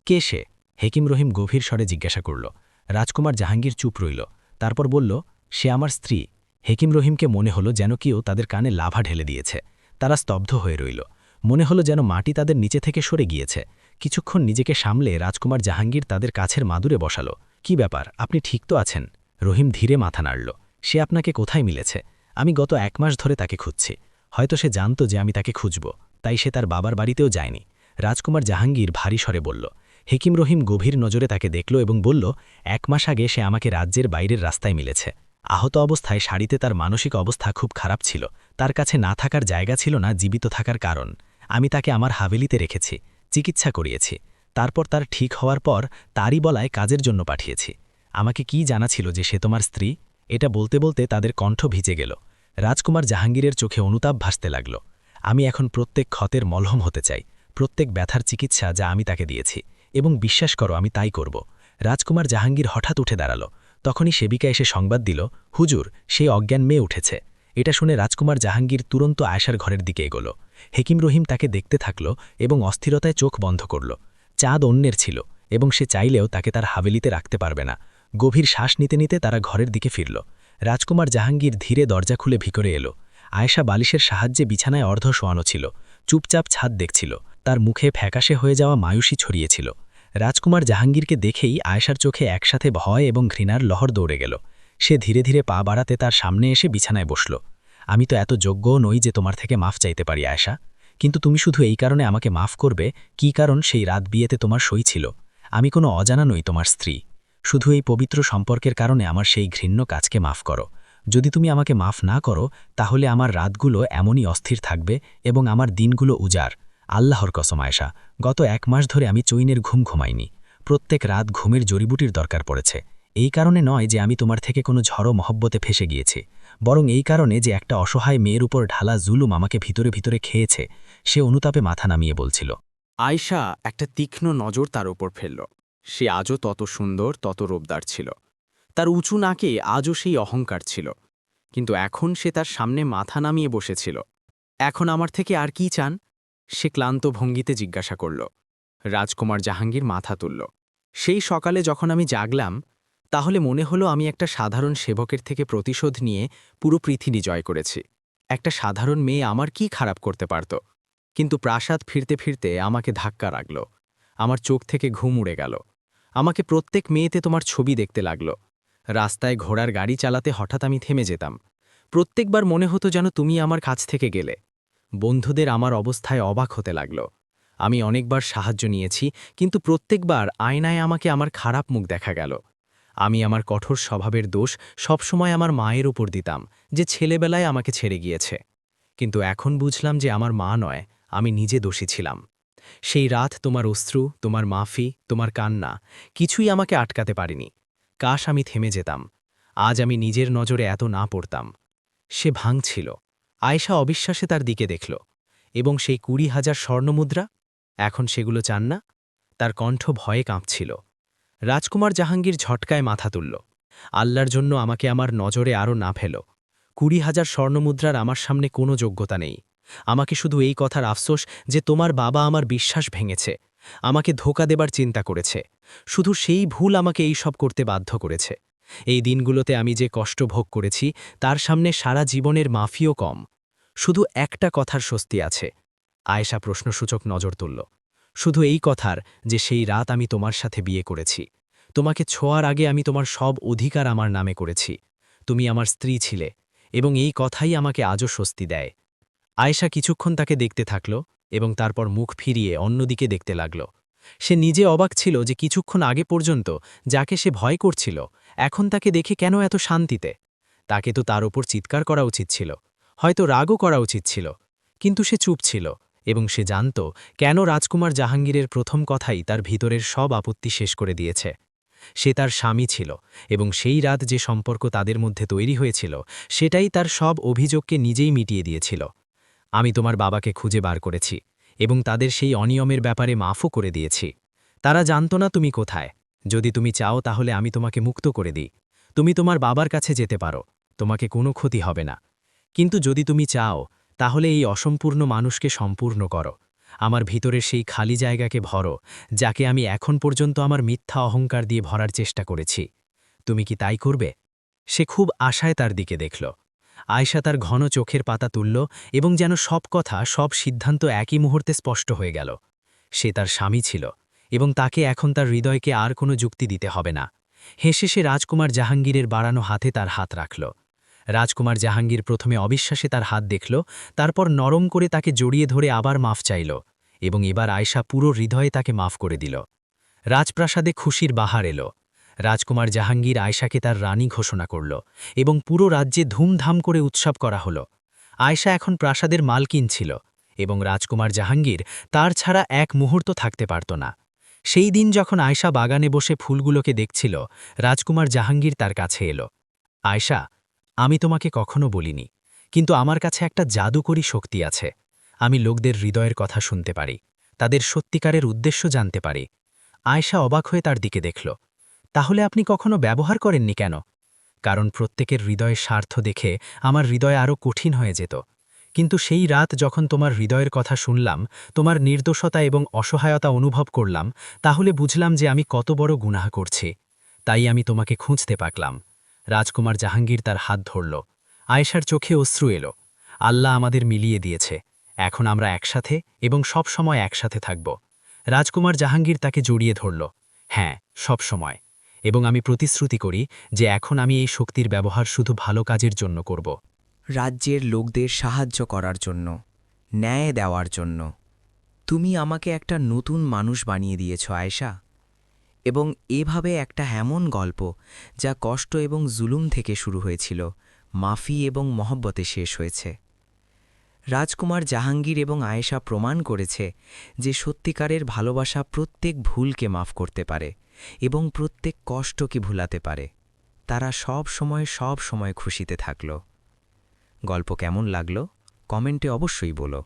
কে সে? হেকিম রহিম গভীর স্বরে জিজ্ঞাসা করল। রাজকুমার জাহাঙ্গীর চুপ রইল, তারপর বলল, সে আমার স্ত্রী। হেকিম রহিমকে মনে হলো যেন কেউ তাদের কানে লাভা ঢেলে দিয়েছে। তারা স্তব্ধ হয়ে রইল, মনে হলো যেন মাটি তাদের নিচে থেকে সরে গিয়েছে। কিছুক্ষণ নিজেকে সামলে রাজকুমার জাহাঙ্গীর তাদের কাছের মাদুরে বসালো। কি ব্যাপার, আপনি ঠিক তো আছেন? রহিম ধীরে মাথা নাড়ল। সে আপনাকে কোথায় মিলেছে? আমি গত 1 মাস ধরে তাকে খুঁজছি। হয়তো সে জানত যে আমি তাকে খুঁজব, তাই সে তার বাবার বাড়িতেও যায়নি। রাজকুমার জাহাঙ্গীর ভারী স্বরে বলল। হেকিম রহিম গভীর নজরে তাকে দেখল এবং বলল, 1 মাস আগে সে আমাকে রাজ্যের বাইরের রাস্তায় মিলেছে। আহত অবস্থায় শাড়িতে তার মানসিক অবস্থা খুব খারাপ ছিল। তার কাছে না থাকার জায়গা ছিল না জীবিত থাকার কারণ। আমি তাকে আমার হাভেলিতে রেখেছি, চিকিৎসা করিয়েছি। তারপর তার ঠিক হওয়ার পর তারই বলায় কাজের জন্য পাঠিয়েছি। আমাকে কি জানা ছিল যে সে তোমার স্ত্রী? এটা বলতে বলতে তাদের কণ্ঠ ভিজে গেল। রাজকুমার জাহাঙ্গীরের চোখে অনুতাপ ভাসতে লাগল। আমি এখন প্রত্যেক ক্ষতের মলহম হতে চাই, প্রত্যেক ব্যথার চিকিৎসা যা আমি তাকে দিয়েছি, এবং বিশ্বাস করো আমি তাই করব। রাজকুমার জাহাঙ্গীর হঠাৎ উঠে দাঁড়াল। তখনই সেবিকা এসে সংবাদ দিল, হুজুর, সেই অজ্ঞান মেয়ে উঠেছে। এটা শুনে রাজকুমার জাহাঙ্গীর তুরন্ত আয়েশার ঘরের দিকে এগোল। হেকিম রহিম তাকে দেখতে থাকল এবং অস্থিরতায় চোখ বন্ধ করল। চাঁদ অন্যের ছিল এবং সে চাইলেও তাকে তার হাভেলিতে রাখতে পারবে না। গভীর শ্বাস নিতে নিতে তারা ঘরের দিকে ফিরল। রাজকুমার জাহাঙ্গীর ধীরে দরজা খুলে ভিতরে এলো। আয়েশা বালিশের সাহায্যে বিছানায় অর্ধ শোয়ানো ছিল, চুপচাপ ছাদ দেখছিল। তার মুখে ফ্যাকাশে হয়ে যাওয়া মায়ুসী ছড়িয়েছিল। রাজকুমার জাহাঙ্গীরকে দেখেই আয়েশার চোখে একসাথে ভয় এবং ঘৃণার লহর দৌড়ে গেল। সে ধীরে ধীরে পা বাড়াতে তার সামনে এসে বিছানায় বসল। আমি তো এত যোগ্যও নই যে তোমার থেকে মাফ চাইতে পারি আয়েশা, কিন্তু তুমি শুধু এই কারণে আমাকে মাফ করবে, কি কারণ সেই রাত বিয়েতে তোমার সই ছিল। আমি কোনো অজানা নই তোমার স্ত্রী। শুধু এই পবিত্র সম্পর্কের কারণে আমার সেই ঘৃণ্য কাজকে মাফ করো। যদি তুমি আমাকে মাফ না করো, তাহলে আমার রাতগুলো এমনই অস্থির থাকবে এবং আমার দিনগুলো উজাড়। আল্লাহর কসম আয়েশা, গত 1 মাস ধরে আমি চৈনের ঘুম ঘুমাইনি। প্রত্যেক রাত ঘুমের জড়িবুটির দরকার পড়েছে। এই কারণে নয় যে আমি তোমার থেকে কোনো ঝড়ো মহব্বতে ফেসে গিয়েছি, বরং এই কারণে যে একটা অসহায় মেয়ের উপর ঢালা জুলুম আমাকে ভিতরে ভিতরে খেয়েছে। সে অনুতাপে মাথা নামিয়ে বলছিল। আয়েশা একটা তীক্ষ্ণ নজর তার উপর ফেলল। সে আজও তত সুন্দর, তত রূপদার ছিল। তার উঁচু নাকে আজও সেই অহংকার ছিল, কিন্তু এখন সে তার সামনে মাথা নামিয়ে বসেছিল। এখন আমার থেকে আর কি চান? সে ক্লান্ত ভঙ্গিতে জিজ্ঞাসা করল। রাজকুমার জাহাঙ্গীর মাথা তুলল। সেই সকালে যখন আমি জাগলাম, তাহলে মনে হলো আমি একটা সাধারণ সেবকের থেকে প্রতিশোধ নিয়ে পুরো পৃথিবী জয় করেছি। একটা সাধারণ মেয়ে আমার কি খারাপ করতে পারত? কিন্তু প্রাসাদ ফিরতে ফিরতে আমাকে ধাক্কা লাগল। আমার চোখ থেকে ঘুম উড়ে গেল। আমাকে প্রত্যেক মেয়েতে তোমার ছবি দেখতে লাগল। রাস্তায় ঘোড়ার গাড়ি চালাতে হঠাৎ আমি থেমে যেতাম। প্রত্যেকবার মনে হতো যেন তুমি আমার কাছ থেকে গেলে। বন্ধুদের আমার অবস্থায় অবাক হতে লাগল। আমি অনেকবার সাহায্য নিয়েছি, কিন্তু প্রত্যেকবার আয়নায় আমাকে আমার খারাপ মুখ দেখা গেল। আমি আমার কঠোর স্বভাবের দোষ সবসময় আমার মায়ের উপর দিতাম, যে ছেলেবেলায় আমাকে ছেড়ে গিয়েছে। কিন্তু এখন বুঝলাম যে আমার মা নয়, আমি নিজে দোষী ছিলাম। সেই রাত তোমার অশ্রু, তোমার মাফি, তোমার কান্না কিছুই আমাকে আটকাতে পারেনি। কাশ আমি থেমে যেতাম, আজ আমি নিজের নজরে এত না পড়তাম। সে ভাঙছিল। আয়েশা অবিশ্বাসে তার দিকে দেখল। এবং সেই ২০,০০০ স্বর্ণমুদ্রা, এখন সেগুলো চান না? তার কণ্ঠ ভয়ে কাঁপছিল। রাজকুমার জাহাঙ্গীর ঝটকায় মাথা তুলল। আল্লাহর জন্য আমাকে আমার নজরে আরও না ফেল। ২০,০০০ স্বর্ণমুদ্রার আমার সামনে কোনো যোগ্যতা নেই। আমাকে শুধু এই কথার আফসোস যে তোমার বাবা আমার বিশ্বাস ভেঙেছে, আমাকে ধোঁকা দেবার চিন্তা করেছে। শুধু সেই ভুল আমাকে এই সব করতে বাধ্য করেছে। এই দিনগুলোতে আমি যে কষ্ট ভোগ করেছি তার সামনে সারা জীবনের মাফিও কম। শুধু একটা কথার স্বস্তি আছে। আয়েশা প্রশ্নসূচক নজর তুলল। শুধু এই কথার যে সেই রাত আমি তোমার সাথে বিয়ে করেছি। তোমাকে ছোঁয়ার আগে আমি তোমার সব অধিকার আমার নামে করেছি। তুমি আমার স্ত্রী ছিলে, এবং এই কথাই আমাকে আজও স্বস্তি দেয়। আয়েশা কিছুক্ষণ তাকে দেখতে থাকল এবং তারপর মুখ ফিরিয়ে অন্যদিকে দেখতে লাগল। সে নিজে অবাক ছিল যে কিছুক্ষণ আগে পর্যন্ত যাকে সে ভয় করছিল, এখন তাকে দেখে কেন এত শান্তিতে। তাকে তো তার ওপর চিৎকার করা উচিত ছিল, হয়তো রাগও করা উচিত ছিল, কিন্তু সে চুপ ছিল। এবং সে জানত কেন রাজকুমার জাহাঙ্গীরের প্রথম কথাই তার ভিতরের সব আপত্তি শেষ করে দিয়েছে। সে তার স্বামী ছিল, এবং সেই রাত যে সম্পর্ক তাদের মধ্যে তৈরি হয়েছিল সেটাই তার সব অভিযোগকে নিজেই মিটিয়ে দিয়েছিল। আমি তোমার বাবাকে খুঁজে বার করেছি, এবং তাদের সেই অনিয়মের ব্যাপারে মাফও করে দিয়েছি। তারা জানত না তুমি কোথায়। যদি তুমি চাও তাহলে আমি তোমাকে মুক্ত করে দিই। তুমি তোমার বাবার কাছে যেতে পারো, তোমাকে কোনো ক্ষতি হবে না। কিন্তু যদি তুমি চাও তাহলে এই অসম্পূর্ণ মানুষকে সম্পূর্ণ করো, আমার ভিতরের সেই খালি জায়গাকে ভরো, যাকে আমি এখন পর্যন্ত আমার মিথ্যা অহংকার দিয়ে ভরার চেষ্টা করেছি। তুমি কি তাই করবে? সে খুব আশায় তার দিকে দেখল। আয়েশা তার ঘন চোখের পাতা তুলল, এবং যেন সব কথা, সব সিদ্ধান্ত একই মুহূর্তে স্পষ্ট হয়ে গেল। সে তার স্বামী ছিল, এবং তাকে এখন তার হৃদয়কে আর কোনো যুক্তি দিতে হবে না। হেসে সে রাজকুমার জাহাঙ্গীরের বাড়ানো হাতে তার হাত রাখল। রাজকুমার জাহাঙ্গীর প্রথমে অবিশ্বাসে তার হাত দেখল, তারপর নরম করে তাকে জড়িয়ে ধরে আবার মাফ চাইল, এবং এবার আয়েশা পুরো হৃদয়ে তাকে মাফ করে দিল। রাজপ্রাসাদে খুশির বাহার এলো। রাজকুমার জাহাঙ্গীর আয়েশাকে তার রানী ঘোষণা করল, এবং পুরো রাজ্যে ধুমধাম করে উৎসব করা হলো। আয়েশা এখন প্রাসাদের মালকিন ছিল, এবং রাজকুমার জাহাঙ্গীর তার ছাড়া এক মুহূর্ত থাকতে পারত না। সেই দিন যখন আয়েশা বাগানে বসে ফুলগুলোকে দেখছিল, রাজকুমার জাহাঙ্গীর তার কাছে এলো। আয়েশা, আমি তোমাকে কখনো বলিনি, কিন্তু আমার কাছে একটা জাদুকরী শক্তি আছে। আমি লোকদের হৃদয়ের কথা শুনতে পারি, তাদের সত্যিকারের উদ্দেশ্য জানতে পারি। আয়েশা অবাক হয়ে তার দিকে দেখল। তাহলে আপনি কখনো ব্যবহার করেননি কেন? কারণ প্রত্যেকের হৃদয়ের স্বার্থ দেখে আমার হৃদয় আরও কঠিন হয়ে যেত। কিন্তু সেই রাত যখন তোমার হৃদয়ের কথা শুনলাম, তোমার নির্দোষতা এবং অসহায়তা অনুভব করলাম, তাহলে বুঝলাম যে আমি কত বড় গুনাহ করছি। তাই আমি তোমাকে খুঁজতে পাকলাম। রাজকুমার জাহাঙ্গীর তার হাত ধরল। আয়েশার চোখে অশ্রু এলো। আল্লাহ আমাদের মিলিয়ে দিয়েছে, এখন আমরা একসাথে এবং সব সময় একসাথে থাকব। রাজকুমার জাহাঙ্গীর তাকে জড়িয়ে ধরল। হ্যাঁ, সব সময়। এবং আমি প্রতিশ্রুতি করি যে এখন আমি এই শক্তির ব্যবহার শুধু ভালো কাজের জন্য করব। রাজ্যের লোকদের সাহায্য করার জন্য, ন্যায় দেওয়ার জন্য। তুমি আমাকে একটা নতুন মানুষ বানিয়ে দিয়েছ আয়েশা। এবং এভাবে একটা এমন গল্প যা কষ্ট এবং জুলুম থেকে শুরু হয়েছিল, মাফি এবং মহব্বতে শেষ হয়েছে। রাজকুমার জাহাঙ্গীর এবং আয়েশা প্রমাণ করেছে যে সত্যিকারের ভালোবাসা প্রত্যেক ভুলকে মাফ করতে পারে এবং প্রত্যেক কষ্টকে ভুলাতে পারে। তারা সব সময় খুশিতে থাকল। গল্প কেমন লাগলো কমেন্টে অবশ্যই বলো।